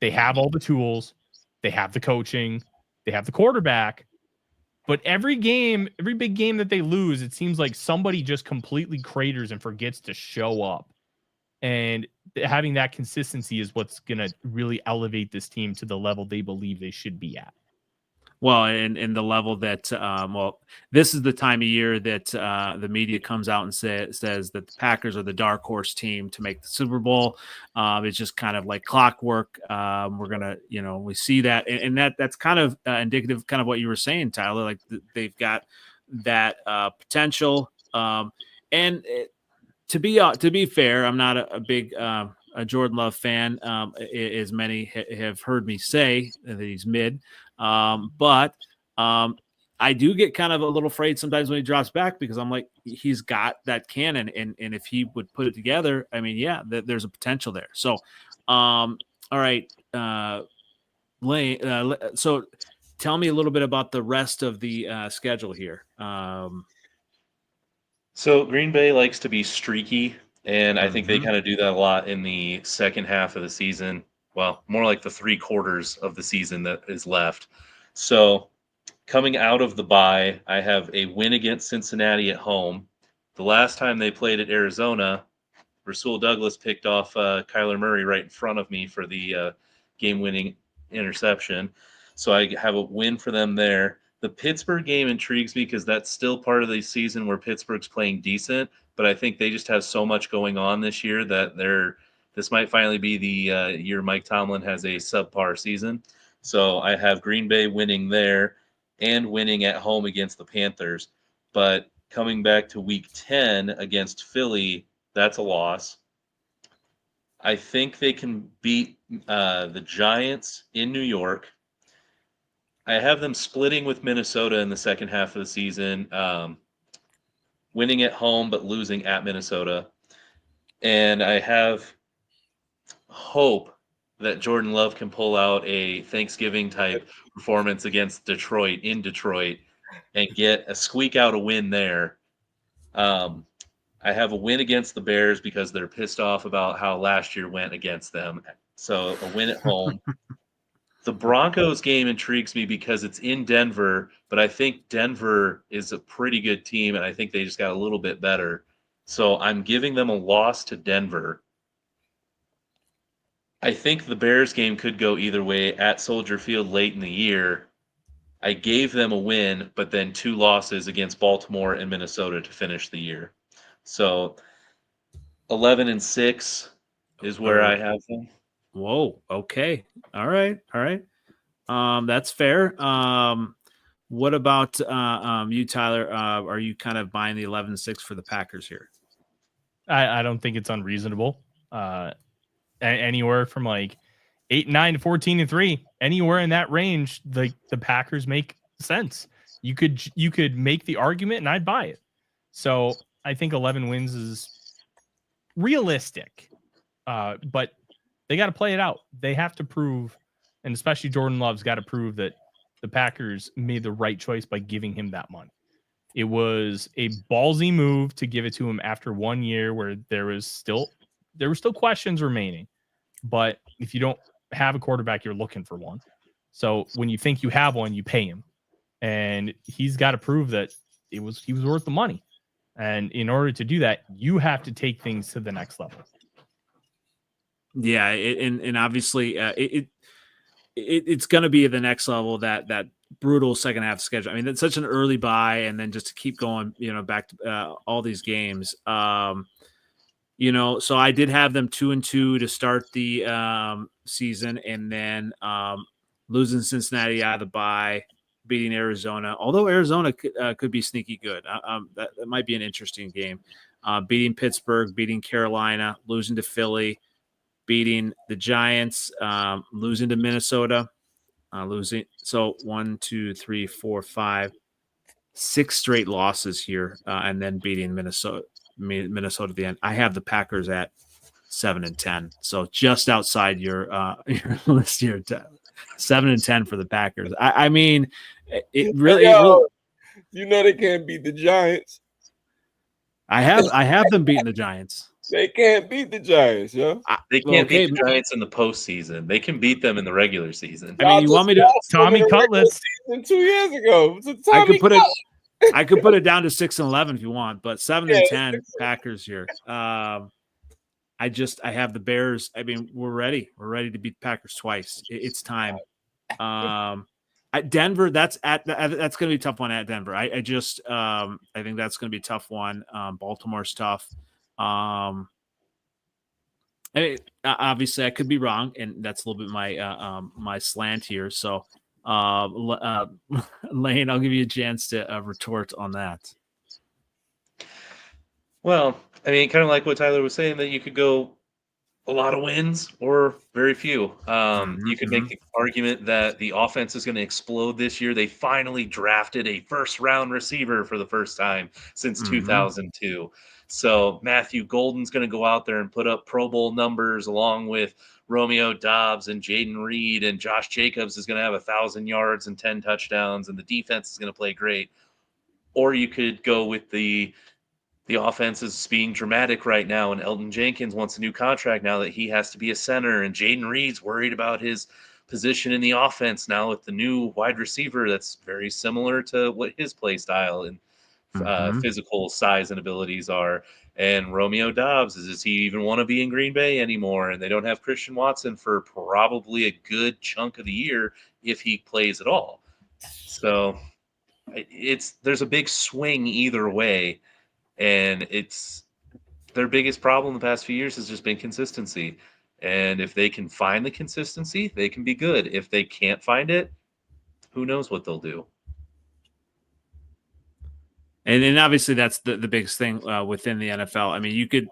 Speaker 4: They have all the tools. They have the coaching. They have the quarterback. But every big game that they lose, it seems like somebody just completely craters and forgets to show up. And having that consistency is what's going to really elevate this team to the level they believe they should be at.
Speaker 1: Well, and the level that, this is the time of year that the media comes out and says that the Packers are the dark horse team to make the Super Bowl. It's just kind of like clockwork. We're going to, we see that. And that's kind of indicative, kind of what you were saying, Tyler, like they've got that potential. And to be fair, I'm not a big a Jordan Love fan, as many have heard me say that he's mid. But I do get kind of a little afraid sometimes when he drops back because I'm like, he's got that cannon. And if he would put it together, I mean, yeah, there's a potential there. So, all right. Lane, so tell me a little bit about the rest of the schedule here.
Speaker 2: So Green Bay likes to be streaky, and I think they kind of do that a lot in the second half of the season. Well, more like the 3/4 of the season that is left. So coming out of the bye, I have a win against Cincinnati at home. The last time they played at Arizona, Rasul Douglas picked off Kyler Murray right in front of me for the game-winning interception. So I have a win for them there. The Pittsburgh game intrigues me because that's still part of the season where Pittsburgh's playing decent, but I think they just have so much going on this year that this might finally be the year Mike Tomlin has a subpar season. So I have Green Bay winning there and winning at home against the Panthers. But coming back to week 10 against Philly, that's a loss. I think they can beat the Giants in New York. I have them splitting with Minnesota in the second half of the season, winning at home but losing at Minnesota. And I have hope that Jordan Love can pull out a Thanksgiving-type performance against Detroit in Detroit and get a squeak out a win there. I have a win against the Bears because they're pissed off about how last year went against them. So a win at home. The Broncos game intrigues me because it's in Denver, but I think Denver is a pretty good team, and I think they just got a little bit better. So I'm giving them a loss to Denver. I think the Bears game could go either way at Soldier Field late in the year. I gave them a win, but then 2 losses against Baltimore and Minnesota to finish the year. So 11-6 is where I have them.
Speaker 1: Whoa. Okay. All right. That's fair. What about you, Tyler? Are you kind of buying the 11-6 for the Packers here?
Speaker 4: I don't think it's unreasonable. Anywhere from like 8-9 to 14-3, anywhere in that range, the Packers make sense. You could make the argument, and I'd buy it. So I think 11 wins is realistic, but they got to play it out. They have to prove, and especially Jordan Love's got to prove that the Packers made the right choice by giving him that money. It was a ballsy move to give it to him after 1 year where there were still questions remaining. But if you don't have a quarterback, you're looking for one. So when you think you have one, you pay him. And he's got to prove that he was worth the money. And in order to do that, you have to take things to the next level.
Speaker 1: Yeah, and obviously it's going to be the next level, that brutal second half schedule. I mean, that's such an early bye, and then just to keep going, back to all these games. So I did have them 2-2 to start the season, and then losing Cincinnati out of the bye, beating Arizona. Although Arizona could be sneaky good, that might be an interesting game. Beating Pittsburgh, beating Carolina, losing to Philly, beating the Giants, losing to Minnesota, losing. So 1, 2, 3, 4, 5, 6 straight losses here, and then beating Minnesota at the end. I have the Packers at 7-10, so just outside your list here. 7-10 for the Packers. I mean, it really.
Speaker 3: They can't beat the Giants.
Speaker 1: I have them beating the Giants.
Speaker 3: They can't beat the Giants, yo.
Speaker 2: They can't beat the Giants in the postseason. They can beat them in the regular season.
Speaker 1: I mean, you want me to
Speaker 4: Tommy Cutlets
Speaker 3: 2 years ago?
Speaker 1: I could put it down to 6-11 if you want, but 7-10 Packers here. I have the Bears. I mean, we're ready. We're ready to beat Packers twice. It's time. At Denver, that's going to be a tough one at Denver. I think that's going to be a tough one. Baltimore's tough. Obviously, I could be wrong, and that's a little bit my my slant here. So, Lane, I'll give you a chance to retort on that.
Speaker 2: Well, I mean, kind of like what Tyler was saying, that you could go a lot of wins or very few. You could make the argument that the offense is going to explode this year. They finally drafted a first-round receiver for the first time since 2002. So Matthew Golden's going to go out there and put up Pro Bowl numbers along with Romeo Doubs and Jaden Reed, and Josh Jacobs is going to have 1,000 yards and 10 touchdowns, and the defense is going to play great. Or you could go with the offense is being dramatic right now, and Elton Jenkins wants a new contract now that he has to be a center, and Jaden Reed's worried about his position in the offense now with the new wide receiver that's very similar to what his play style and physical size and abilities are. And Romeo Doubs, does he even want to be in Green Bay anymore? And they don't have Christian Watson for probably a good chunk of the year if he plays at all. So there's a big swing either way. And it's their biggest problem the past few years has just been consistency. And if they can find the consistency, they can be good. If they can't find it, who knows what they'll do.
Speaker 1: And then obviously that's the biggest thing within the NFL. I mean, you could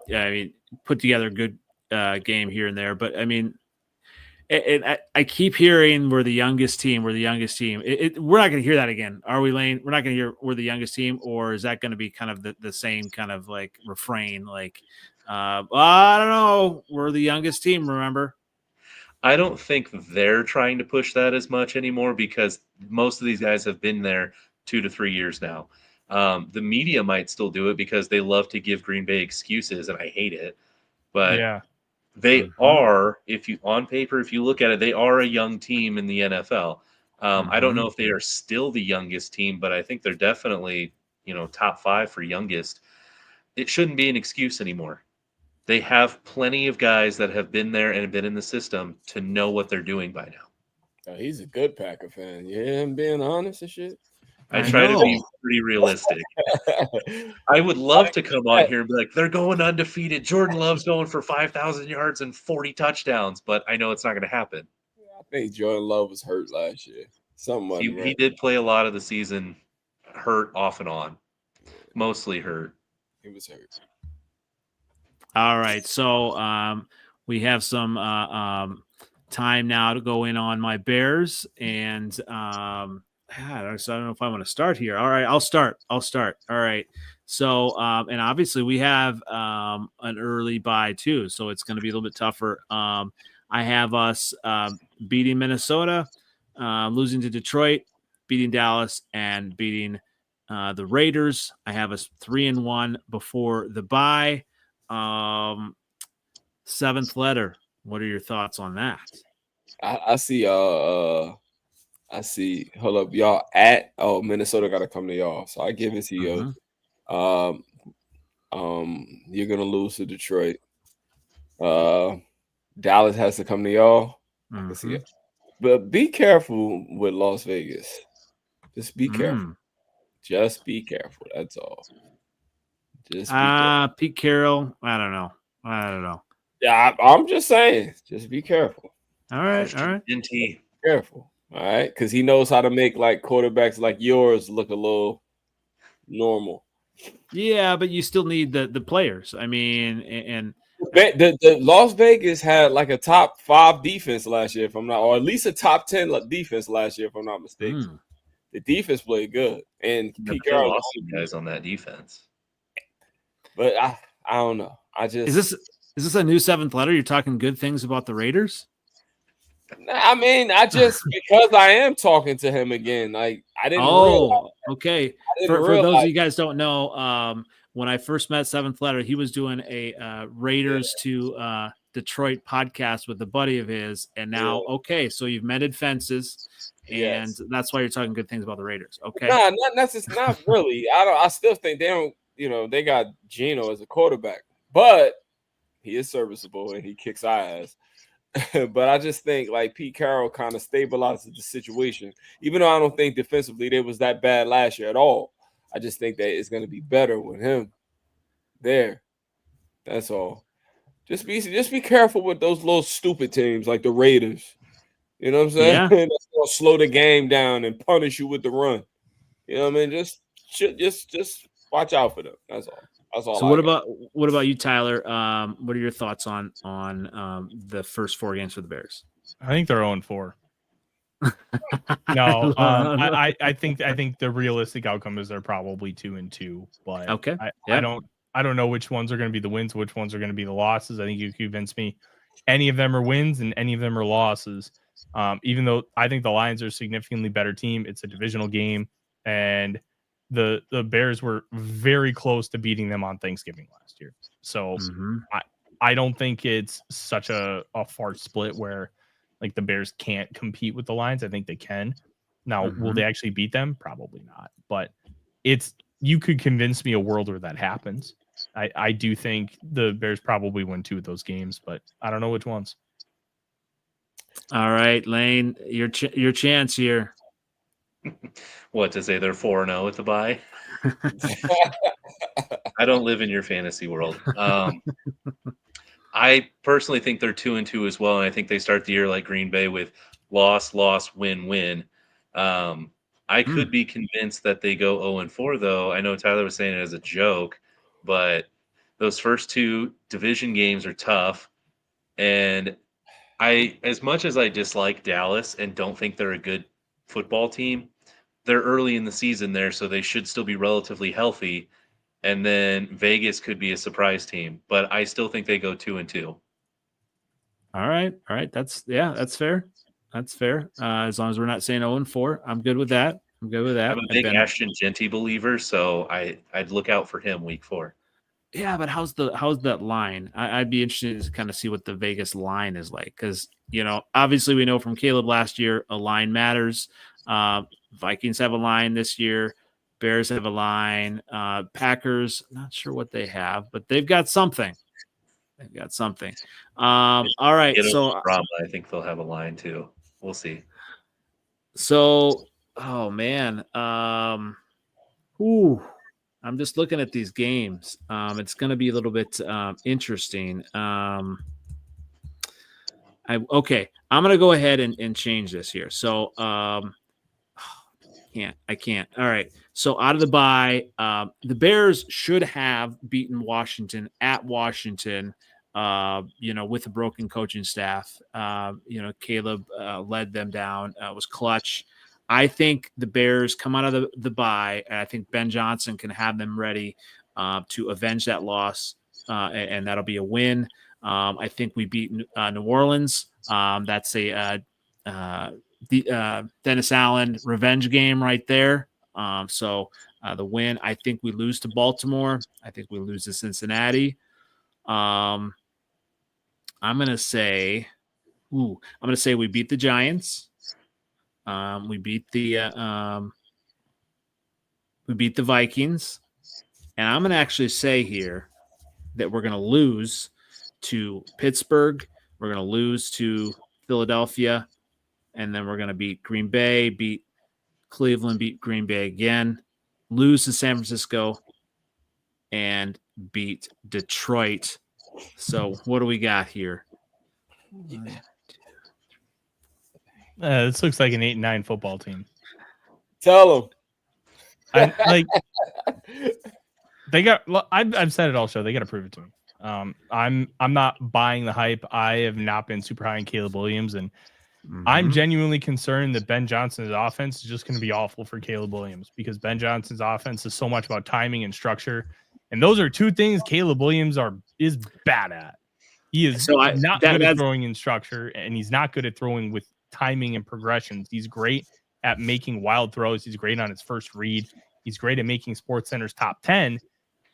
Speaker 1: put together a good game here and there, but I mean, I keep hearing we're the youngest team. We're the youngest team. We're not going to hear that again, are we, Lane? We're not going to hear we're the youngest team, or is that going to be kind of the same kind of like refrain? Like, I don't know. We're the youngest team, remember?
Speaker 2: I don't think they're trying to push that as much anymore because most of these guys have been there 2 to 3 years now. The media might still do it because they love to give Green Bay excuses, and I hate it. But
Speaker 4: yeah.
Speaker 2: They are, if you look at it, they are a young team in the NFL. I don't know if they are still the youngest team, but I think they're definitely, top 5 for youngest. It shouldn't be an excuse anymore. They have plenty of guys that have been there and have been in the system to know what they're doing by now.
Speaker 3: Oh, he's a good Packer fan. Yeah, I'm being honest and shit.
Speaker 2: I try to be pretty realistic. I would love to come on here and be like, they're going undefeated. Jordan Love's going for 5,000 yards and 40 touchdowns, but I know it's not going to happen.
Speaker 3: I think Jordan Love was hurt last year.
Speaker 2: He did play a lot of the season hurt off and on. Mostly hurt.
Speaker 3: He was hurt.
Speaker 1: All right. So we have some time now to go in on my Bears, and I don't know if I want to start here. All right, I'll start. All right. So, and obviously we have an early bye too, so it's going to be a little bit tougher. I have us beating Minnesota, losing to Detroit, beating Dallas, and beating the Raiders. I have us 3-1 before the bye. 7th letter. What are your thoughts on that?
Speaker 3: I see. Hold up, y'all. Minnesota got to come to y'all, so I give it to you. You're gonna lose to Detroit. Dallas has to come to y'all. I can see it. But be careful with Las Vegas. Just be careful. Just be careful. That's all. Just be careful.
Speaker 1: Pete Carroll. I don't know.
Speaker 3: Yeah, I'm just saying. Just be careful.
Speaker 1: All right.
Speaker 3: Be careful. All right, because he knows how to make like quarterbacks like yours look a little normal.
Speaker 1: Yeah, but you still need the players. I mean, and
Speaker 3: the Las Vegas had like a top 5 defense last year, if I'm not, or at least a top 10 defense last year, if I'm not mistaken. The defense played good, and Pete Carroll
Speaker 2: lost some guys on that defense.
Speaker 3: But I don't know.
Speaker 1: Is this a new 7th letter? You're talking good things about the Raiders?
Speaker 3: I mean, I just because I am talking to him again. Like I didn't realize.
Speaker 1: Okay.
Speaker 3: I
Speaker 1: For
Speaker 3: didn't
Speaker 1: those of
Speaker 3: realize.
Speaker 1: you guys don't know, when I first met Seventh Letter, he was doing a Raiders to Detroit podcast with a buddy of his, and now so you've mended fences, and that's why you're talking good things about the Raiders. Okay.
Speaker 3: Nah, not really. I still think they don't. You know, they got Geno as a quarterback, but he is serviceable and he kicks our ass. But I just think like Pete Carroll kind of stabilizes the situation, even though I don't think defensively they was that bad last year at all. I just think that it's going to be better with him there. That's all. Just be careful with those little stupid teams like the Raiders. You know what I'm saying?
Speaker 1: Yeah.
Speaker 3: That's going to slow the game down and punish you with the run. You know what I mean? Just watch out for them. That's all. That's all.
Speaker 1: So what about you, Tyler? What are your thoughts on the first 4 games for the Bears?
Speaker 4: I think they're 0-4. No, I think the realistic outcome is they're probably 2-2. But
Speaker 1: okay,
Speaker 4: I don't know which ones are going to be the wins, which ones are going to be the losses. I think you convinced me. Any of them are wins and any of them are losses. Even though I think the Lions are a significantly better team, it's a divisional game, and the Bears were very close to beating them on Thanksgiving last year. So I don't think it's such a far split where like the Bears can't compete with the Lions. I think they can. Now, will they actually beat them? Probably not. But you could convince me a world where that happens. I do think the Bears probably win 2 of those games, but I don't know which ones.
Speaker 1: All right, Lane, your chance here.
Speaker 2: What to say? They're 4-0 at the bye. I don't live in your fantasy world. I personally think they're 2-2 as well, and I think they start the year like Green Bay with loss, win. I could be convinced that they go 0-4, though. I know Tyler was saying it as a joke, but those first 2 division games are tough, and as much as I dislike Dallas and don't think they're a good football team, they're early in the season there, so they should still be relatively healthy. And then Vegas could be a surprise team, but I still think they go 2-2.
Speaker 1: All right. That's fair. That's fair. As long as we're not saying 0-4, I'm good with that. I'm
Speaker 2: a big Ashton Genty believer, so I'd look out for him week 4.
Speaker 1: Yeah, but how's that line? I'd be interested to kind of see what the Vegas line is like, because obviously we know from Caleb last year a line matters. Vikings have a line this year. Bears have a line. Packers, not sure what they have, but they've got something. All right. So
Speaker 2: I think they'll have a line too. We'll see.
Speaker 1: So, oh man. I'm just looking at these games. It's going to be a little bit interesting. I'm going to go ahead and change this here. So, I can't. All right. So out of the bye, the Bears should have beaten Washington at Washington, with a broken coaching staff. Caleb led them down, was clutch. I think the Bears come out of the bye, and I think Ben Johnson can have them ready to avenge that loss, and that'll be a win. I think we beat New Orleans. That's a Dennis Allen revenge game right there. So the win. I think we lose to Baltimore. I think we lose to Cincinnati. I'm gonna say we beat the Giants. We beat the Vikings, and I'm gonna actually say here that we're gonna lose to Pittsburgh. We're gonna lose to Philadelphia, and then we're gonna beat Green Bay, beat Cleveland, beat Green Bay again, lose to San Francisco, and beat Detroit. So what do we got here?
Speaker 4: This looks like an 8-9 football team.
Speaker 3: Tell them.
Speaker 4: I've said it all show. They got to prove it to me. I'm not buying the hype. I have not been super high on Caleb Williams, and I'm genuinely concerned that Ben Johnson's offense is just going to be awful for Caleb Williams, because Ben Johnson's offense is so much about timing and structure, and those are 2 things Caleb Williams is bad at. He is
Speaker 1: So
Speaker 4: not good at throwing in structure, and he's not good at throwing with timing and progressions. He's great at making wild throws. He's great on his first read. He's great at making SportsCenter's top 10.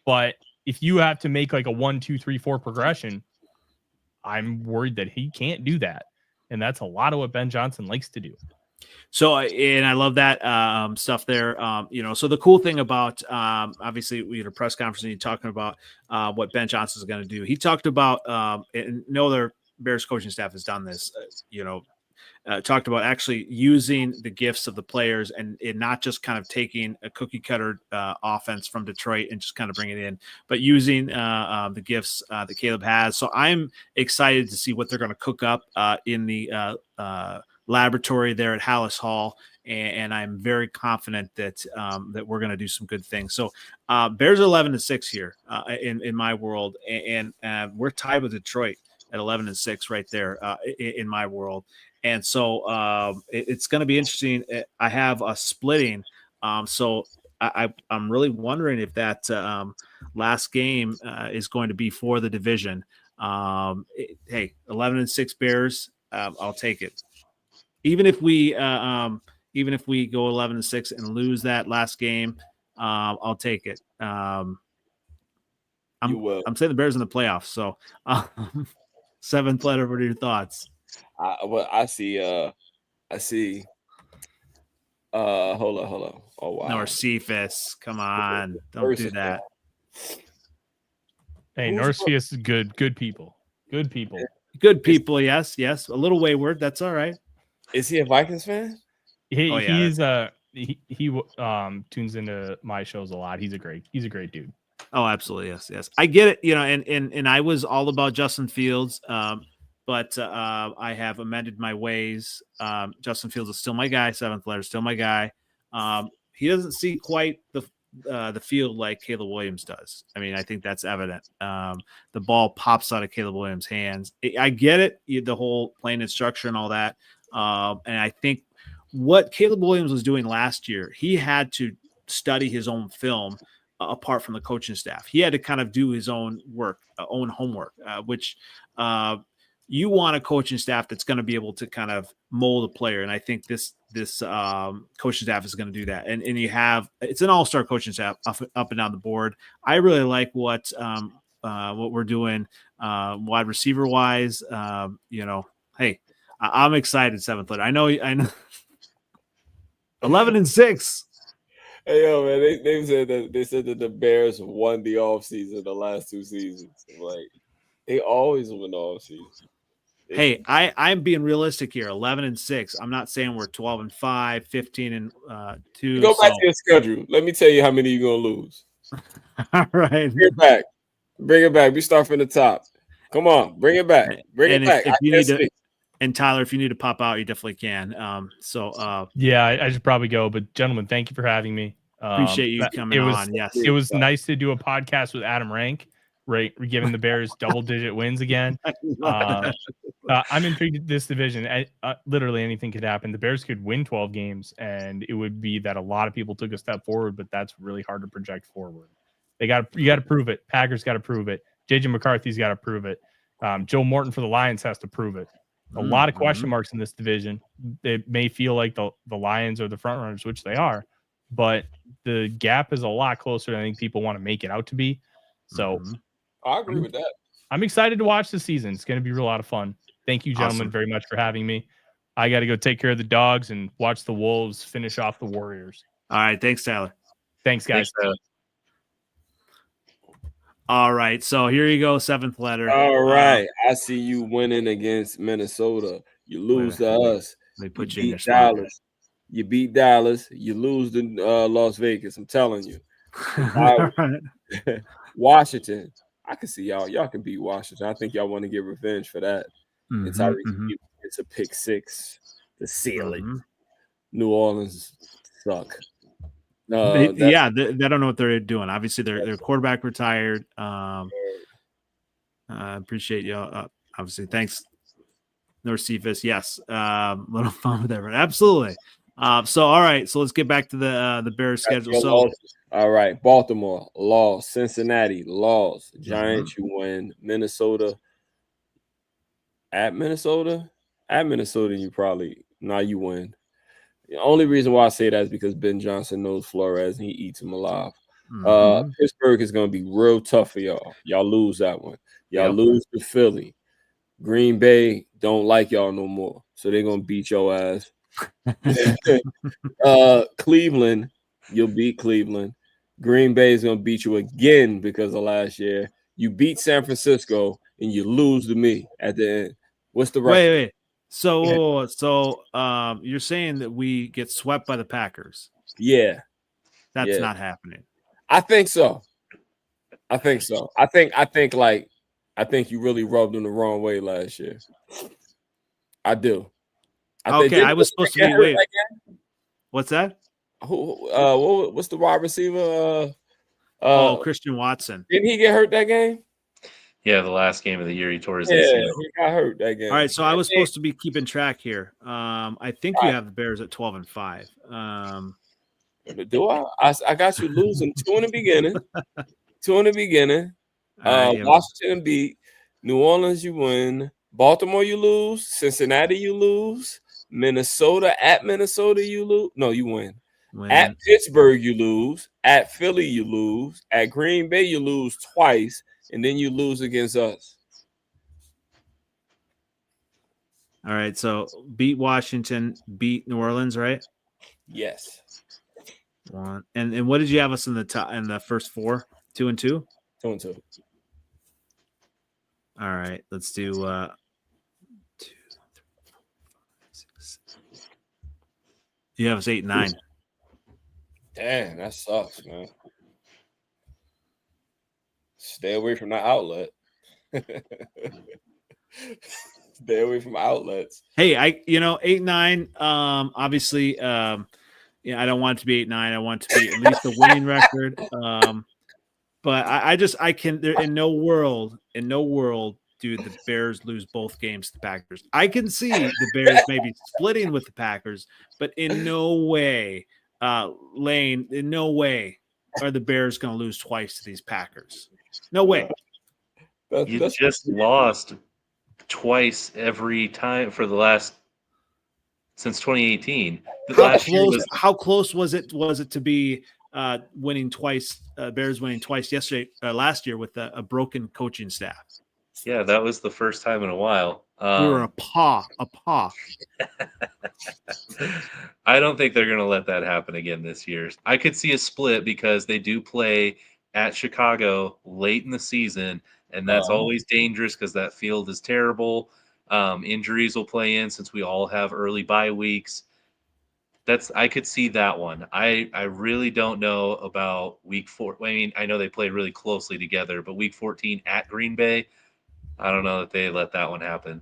Speaker 4: But if you have to make like a 1, 2, 3, 4 progression, I'm worried that he can't do that. And that's a lot of what Ben Johnson likes to do.
Speaker 1: So, and I love that stuff there. So the cool thing about, obviously we had a press conference and he's talking about what Ben Johnson is going to do. He talked about, and no other Bears coaching staff has done this, talked about actually using the gifts of the players and not just kind of taking a cookie cutter offense from Detroit and just kind of bringing it in, but using the gifts that Caleb has. So I'm excited to see what they're going to cook up in the laboratory there at Hallis Hall, and I'm very confident that that we're going to do some good things. So Bears are 11-6 here in my world, and we're tied with Detroit at 11-6 right there in my world. And so it's going to be interesting. I have a splitting, so I'm really wondering if that last game is going to be for the division. Hey, 11-6 Bears, I'll take it. Even if we go 11-6 and lose that last game, I'll take it. I'm saying the Bears in the playoffs. So, seventh letter. What are your thoughts?
Speaker 3: I see. Hold on. Oh wow.
Speaker 1: North Cephas, come on, don't do that.
Speaker 4: Hey, North Cephas is good people. Good people.
Speaker 1: Yes. A little wayward. That's all right.
Speaker 3: Is he a Vikings fan?
Speaker 4: He tunes into my shows a lot. He's a great dude.
Speaker 1: Oh, absolutely. Yes. I get it. And I was all about Justin Fields. But I have amended my ways. Justin Fields is still my guy. Seventh letter, still my guy. He doesn't see quite the field like Caleb Williams does. I mean, I think that's evident. The ball pops out of Caleb Williams' hands. I get it, the whole plane and structure and all that. And I think what Caleb Williams was doing last year, he had to study his own film apart from the coaching staff. He had to kind of do his own work, own homework, which you want a coaching staff that's going to be able to kind of mold a player. And I think this coaching staff is going to do that. And it's an all-star coaching staff up and down the board. I really like what we're doing wide receiver wise. Hey, I'm excited. Seventh letter. I know 11-6.
Speaker 3: Hey, yo, man, they said that the Bears won the offseason the last 2 seasons. Like, they always win the offseason.
Speaker 1: Hey, I'm being realistic here. 11-6. I'm not saying we're 12-5, 15-2.
Speaker 3: Go back to your schedule. Let me tell you how many you're gonna lose.
Speaker 1: All right.
Speaker 3: Bring it back. We start from the top. Come on, bring it back.
Speaker 1: If you need to, and Tyler, if you need to pop out, you definitely can.
Speaker 4: Yeah, I should probably go. But gentlemen, thank you for having me.
Speaker 1: Appreciate you coming on. Yes,
Speaker 4: it was nice to do a podcast with Adam Rank. Right, we're giving the Bears double-digit wins again. I'm intrigued at this division. Literally anything could happen. The Bears could win 12 games, and it would be that a lot of people took a step forward, but that's really hard to project forward. You got to prove it. Packers got to prove it. JJ McCarthy's got to prove it. Joe Morton for the Lions has to prove it. A lot of question marks in this division. It may feel like the Lions are the front runners, which they are, but the gap is a lot closer than I think people want to make it out to be. So.
Speaker 3: I agree with that.
Speaker 4: I'm excited to watch the season. It's going to be a lot of fun. Thank you, gentlemen, very much for having me. I got to go take care of the dogs and watch the Wolves finish off the Warriors.
Speaker 1: All right. Thanks, Tyler.
Speaker 4: Thanks, guys.
Speaker 1: All right. So here you go. Seventh letter.
Speaker 3: All right. I see you winning against Minnesota. You lose to us.
Speaker 1: They put you in
Speaker 3: Dallas. You beat Dallas. You lose to Las Vegas. I'm telling you. Washington. I can see y'all. Y'all can beat Washington. I think y'all want to get revenge for that. It's a pick six to seal it. New Orleans suck.
Speaker 1: They don't know what they're doing. Obviously, their quarterback retired. I appreciate y'all. Obviously, thanks, North Cephas. Yes, little fun with that. Absolutely. So all right. So let's get back to the Bears schedule. So.
Speaker 3: All right, Baltimore, loss. Cincinnati, loss. Giants, you win. Minnesota, At Minnesota, you probably you win. The only reason why I say that is because Ben Johnson knows Flores and he eats him alive. Pittsburgh is going to be real tough for y'all. Y'all lose that one. Y'all lose to Philly. Green Bay don't like y'all no more, so they're going to beat your ass. Cleveland, you'll beat Cleveland. Green Bay is going to beat you again because of last year. You beat San Francisco and you lose to me at the end. What's the record?
Speaker 1: Wait. So you're saying that we get swept by the Packers?
Speaker 3: Yeah.
Speaker 1: That's not happening.
Speaker 3: I think so. I think you really rubbed them the wrong way last year. I do.
Speaker 1: I was supposed to be wait. What's that?
Speaker 3: What's the wide receiver?
Speaker 1: Christian Watson.
Speaker 3: Didn't he get hurt that game?
Speaker 2: Yeah, the last game of the year he tore his ACL.
Speaker 3: He got hurt that game.
Speaker 1: All right, so I was supposed to be keeping track here. I think you have the Bears at 12-5.
Speaker 3: Do I? I got you losing 2 in the beginning. Washington beat. New Orleans, you win. Baltimore, you lose. Cincinnati, you lose. Minnesota, you lose. No, you win. At Pittsburgh, you lose. At Philly, you lose. At Green Bay, you lose twice. And then you lose against us.
Speaker 1: All right, so beat Washington, beat New Orleans, right?
Speaker 3: Yes.
Speaker 1: And what did you have us in the first 4? 2-2?
Speaker 3: 2-2.
Speaker 1: All right, let's do 2, 3, 4, 5, 6. You have us 8-9.
Speaker 3: Damn, that sucks, man. Stay away from that outlet. Stay away from outlets.
Speaker 1: Hey, 8-9. Obviously, I don't want it to be 8-9. I want it to be at least a winning record. But I can. There in no world, do the Bears lose both games to the Packers. I can see the Bears maybe splitting with the Packers, but in no way, Lane, in no way are the Bears going to lose twice to these Packers. No way.
Speaker 2: You just lost twice every time for the last since 2018.
Speaker 1: How close was it to be winning twice? Bears winning twice last year with a broken coaching staff.
Speaker 2: Yeah, that was the first time in a while.
Speaker 1: We were a paw.
Speaker 2: I don't think they're going to let that happen again this year. I could see a split because they do play at Chicago late in the season, and that's always dangerous because that field is terrible. Injuries will play in since we all have early bye weeks. I could see that one. I really don't know about week 4. I mean, I know they play really closely together, but week 14 at Green Bay, I don't know that they let that one happen.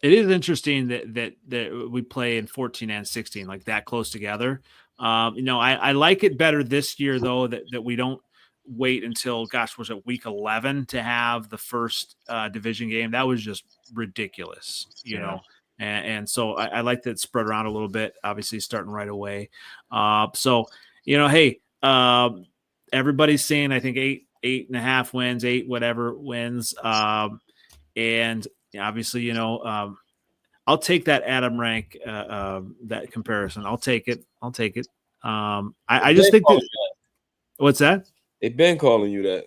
Speaker 1: It is interesting that we play in 14 and 16 like that close together. I like it better this year though that we don't wait until was it week 11 to have the first division game. That was just ridiculous, you know. And so I like that it's spread around a little bit, obviously starting right away. Hey, everybody's saying I think 8.5 wins, 8 whatever wins. And obviously, I'll take that Adam rank, that comparison. I'll take it. I just think that. What's that?
Speaker 3: They've been calling you that.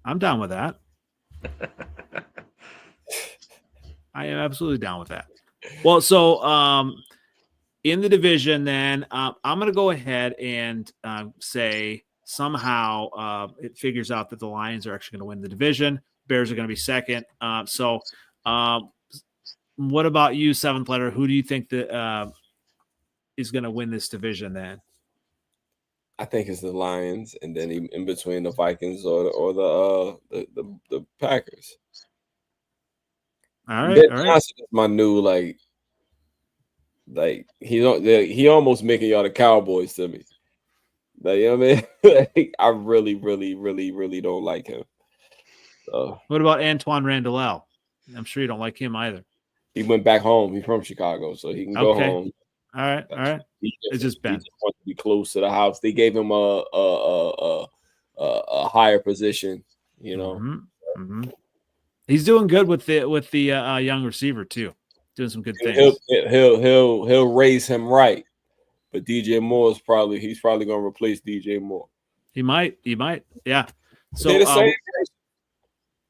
Speaker 1: I'm down with that. I am absolutely down with that. Well, so in the division, then I'm going to go ahead and say somehow it figures out that the Lions are actually going to win the division. Bears are going to be second. What about you, seventh letter? Who do you think that is going to win this division then?
Speaker 3: I think it's the Lions, and then in between the Vikings or the Packers.
Speaker 1: All right.
Speaker 3: Johnson is my new like he almost making y'all the Cowboys to me. Like, you know what I mean? Like, I really, really, really, really don't like him. So,
Speaker 1: what about Antoine Randall? I'm sure you don't like him either.
Speaker 3: He went back home. He's from Chicago, so he can go home.
Speaker 1: All right. It's just Ben.
Speaker 3: He just wants to be close to the house. They gave him a higher position, you know.
Speaker 1: Mm-hmm. Mm-hmm. He's doing good with the young receiver too. Doing some good things.
Speaker 3: He'll raise him right, but DJ Moore is probably going to replace DJ Moore.
Speaker 1: He might, yeah. So
Speaker 3: they're the same.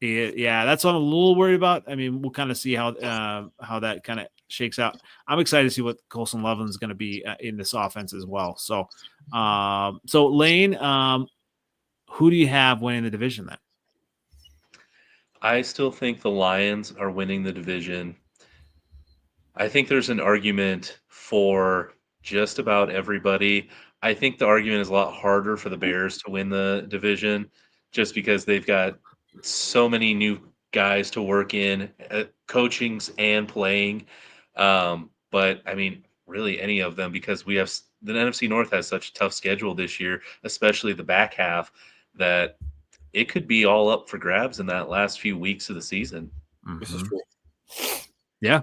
Speaker 1: Yeah, that's what I'm a little worried about. I mean, we'll kind of see how that kind of shakes out. I'm excited to see what Colson Loveland is going to be in this offense as well. So, so Lane, who do you have winning the division then?
Speaker 2: I still think the Lions are winning the division. I think there's an argument for just about everybody. I think the argument is a lot harder for the Bears to win the division just because they've got so many new guys to work in, coachings and playing. But I mean, really any of them, because we have the NFC North has such a tough schedule this year, especially the back half, that it could be all up for grabs in that last few weeks of the season.
Speaker 3: This is true.
Speaker 1: Yeah.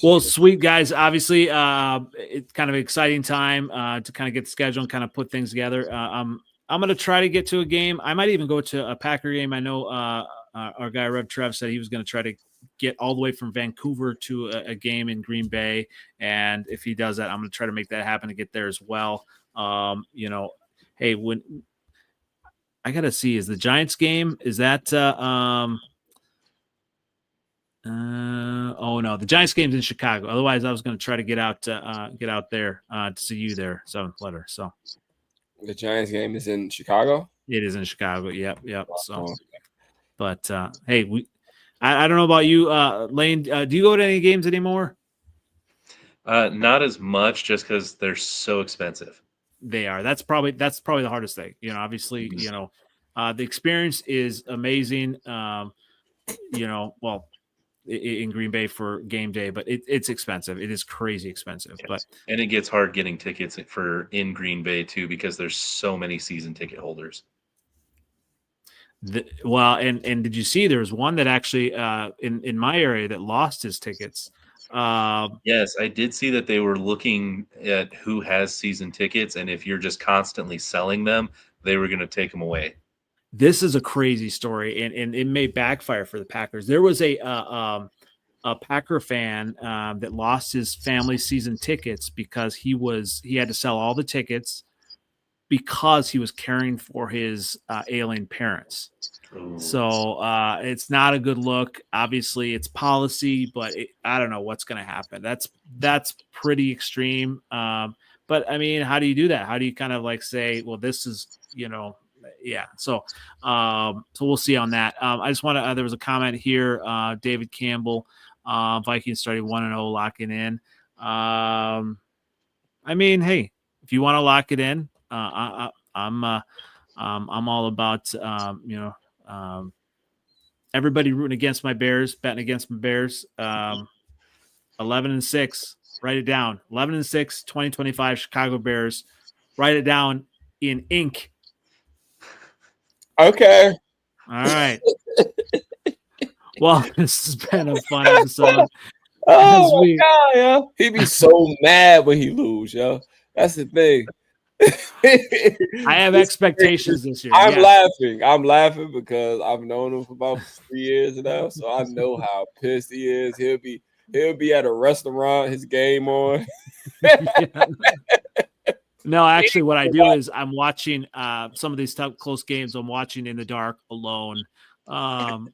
Speaker 1: Well, sweet guys. Obviously, it's kind of an exciting time to kind of get the schedule and kind of put things together. I'm going to try to get to a game. I might even go to a Packer game. I know our guy RevTrev said he was going to try to get all the way from Vancouver to a game in Green Bay, and if he does that, I'm going to try to make that happen to get there as well. Hey, when I got to see, is the Giants game? Is that? Oh no, the Giants game's in Chicago. Otherwise, I was going to try to get out there to see you there, 7th letter. So
Speaker 3: the Giants game is in Chicago.
Speaker 1: It is in Chicago. Yep. So, but hey, I don't know about you, Lane. Do you go to any games anymore?
Speaker 2: Not as much, just because they're so expensive.
Speaker 1: They are. That's probably the hardest thing. Obviously, the experience is amazing. In Green Bay for game day, but it's expensive. It is crazy expensive.
Speaker 2: Yes.
Speaker 1: But
Speaker 2: and it gets hard getting tickets for in Green Bay too, because there's so many season ticket holders.
Speaker 1: And did you see there was one that actually in my area that lost his tickets?
Speaker 2: Yes, I did see that they were looking at who has season tickets, and if you're just constantly selling them, they were going to take them away.
Speaker 1: This is a crazy story, and it may backfire for the Packers. There was a Packer fan that lost his family season tickets because he had to sell all the tickets because he was caring for his ailing parents.
Speaker 2: Ooh.
Speaker 1: So it's not a good look. Obviously, it's policy, but I don't know what's going to happen. That's pretty extreme. But I mean, how do you do that? How do you kind of like say, well, this is yeah. So we'll see on that. I just want to. There was a comment here. David Campbell, Vikings started 1-0, locking in. I mean, hey, if you want to lock it in, I'm all about everybody rooting against my Bears, betting against my Bears. 11-6. Write it down. 11-6. 2025 Chicago Bears. Write it down in ink.
Speaker 3: Okay.
Speaker 1: All right. Well, this has been a fun episode.
Speaker 3: Oh my God, yo. He be so mad when he lose, yo. That's the thing.
Speaker 1: I have expectations this year.
Speaker 3: I'm laughing because I've known him for about 3 years now, so I know how pissed he is. He'll be at a restaurant, his game on.
Speaker 1: No, actually, what I do is I'm watching some of these tough, close games. I'm watching in the dark alone. I'm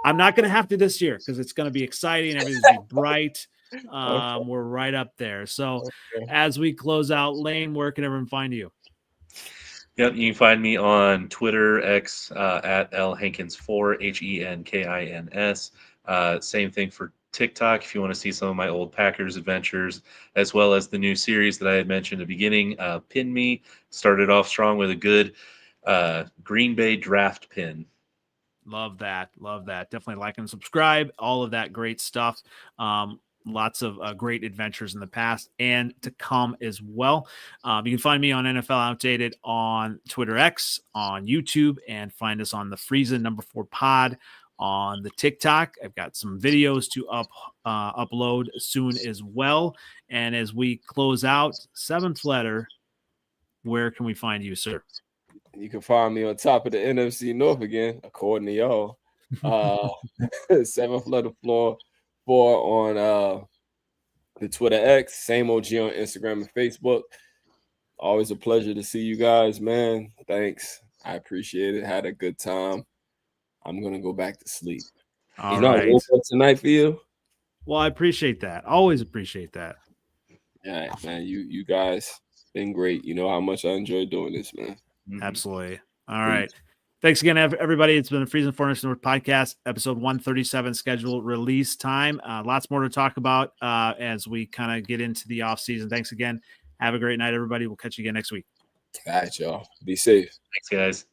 Speaker 1: not going to have to this year because it's going to be exciting. Everything's going to be bright. We're right up there. So as we close out, Lane, where can everyone find you?
Speaker 2: Yep, you can find me on Twitter, X, at lhankins4, HENKINS. Same thing for TikTok if you want to see some of my old Packers adventures, as well as the new series that I had mentioned at the beginning. Pin Me started off strong with a good Green Bay draft pin.
Speaker 1: Love that. Definitely like and subscribe. All of that great stuff. Lots of great adventures in the past and to come as well. You can find me on NFL Outdated on Twitter X, on YouTube, and find us on the Freezin #4 pod on the TikTok. I've got some videos to upload soon as well. And as we close out, 7th letter, where can we find you, sir?
Speaker 3: You can find me on top of the NFC North again, according to y'all. 7th letter floor 4 on the Twitter X, same OG on Instagram and Facebook. Always a pleasure to see you guys, man. Thanks. I appreciate it. Had a good time. I'm gonna go back to sleep.
Speaker 1: All right.
Speaker 3: Not tonight for you.
Speaker 1: Well, I appreciate that. Always appreciate that.
Speaker 3: Yeah, man. You guys been great. You know how much I enjoy doing this, man.
Speaker 1: Absolutely. All right. Thanks again, everybody. It's been the Freezin North Podcast, episode 137, scheduled release time. Lots more to talk about as we kind of get into the off season. Thanks again. Have a great night, everybody. We'll catch you again next week.
Speaker 3: All right, y'all. Be safe.
Speaker 2: Thanks, guys.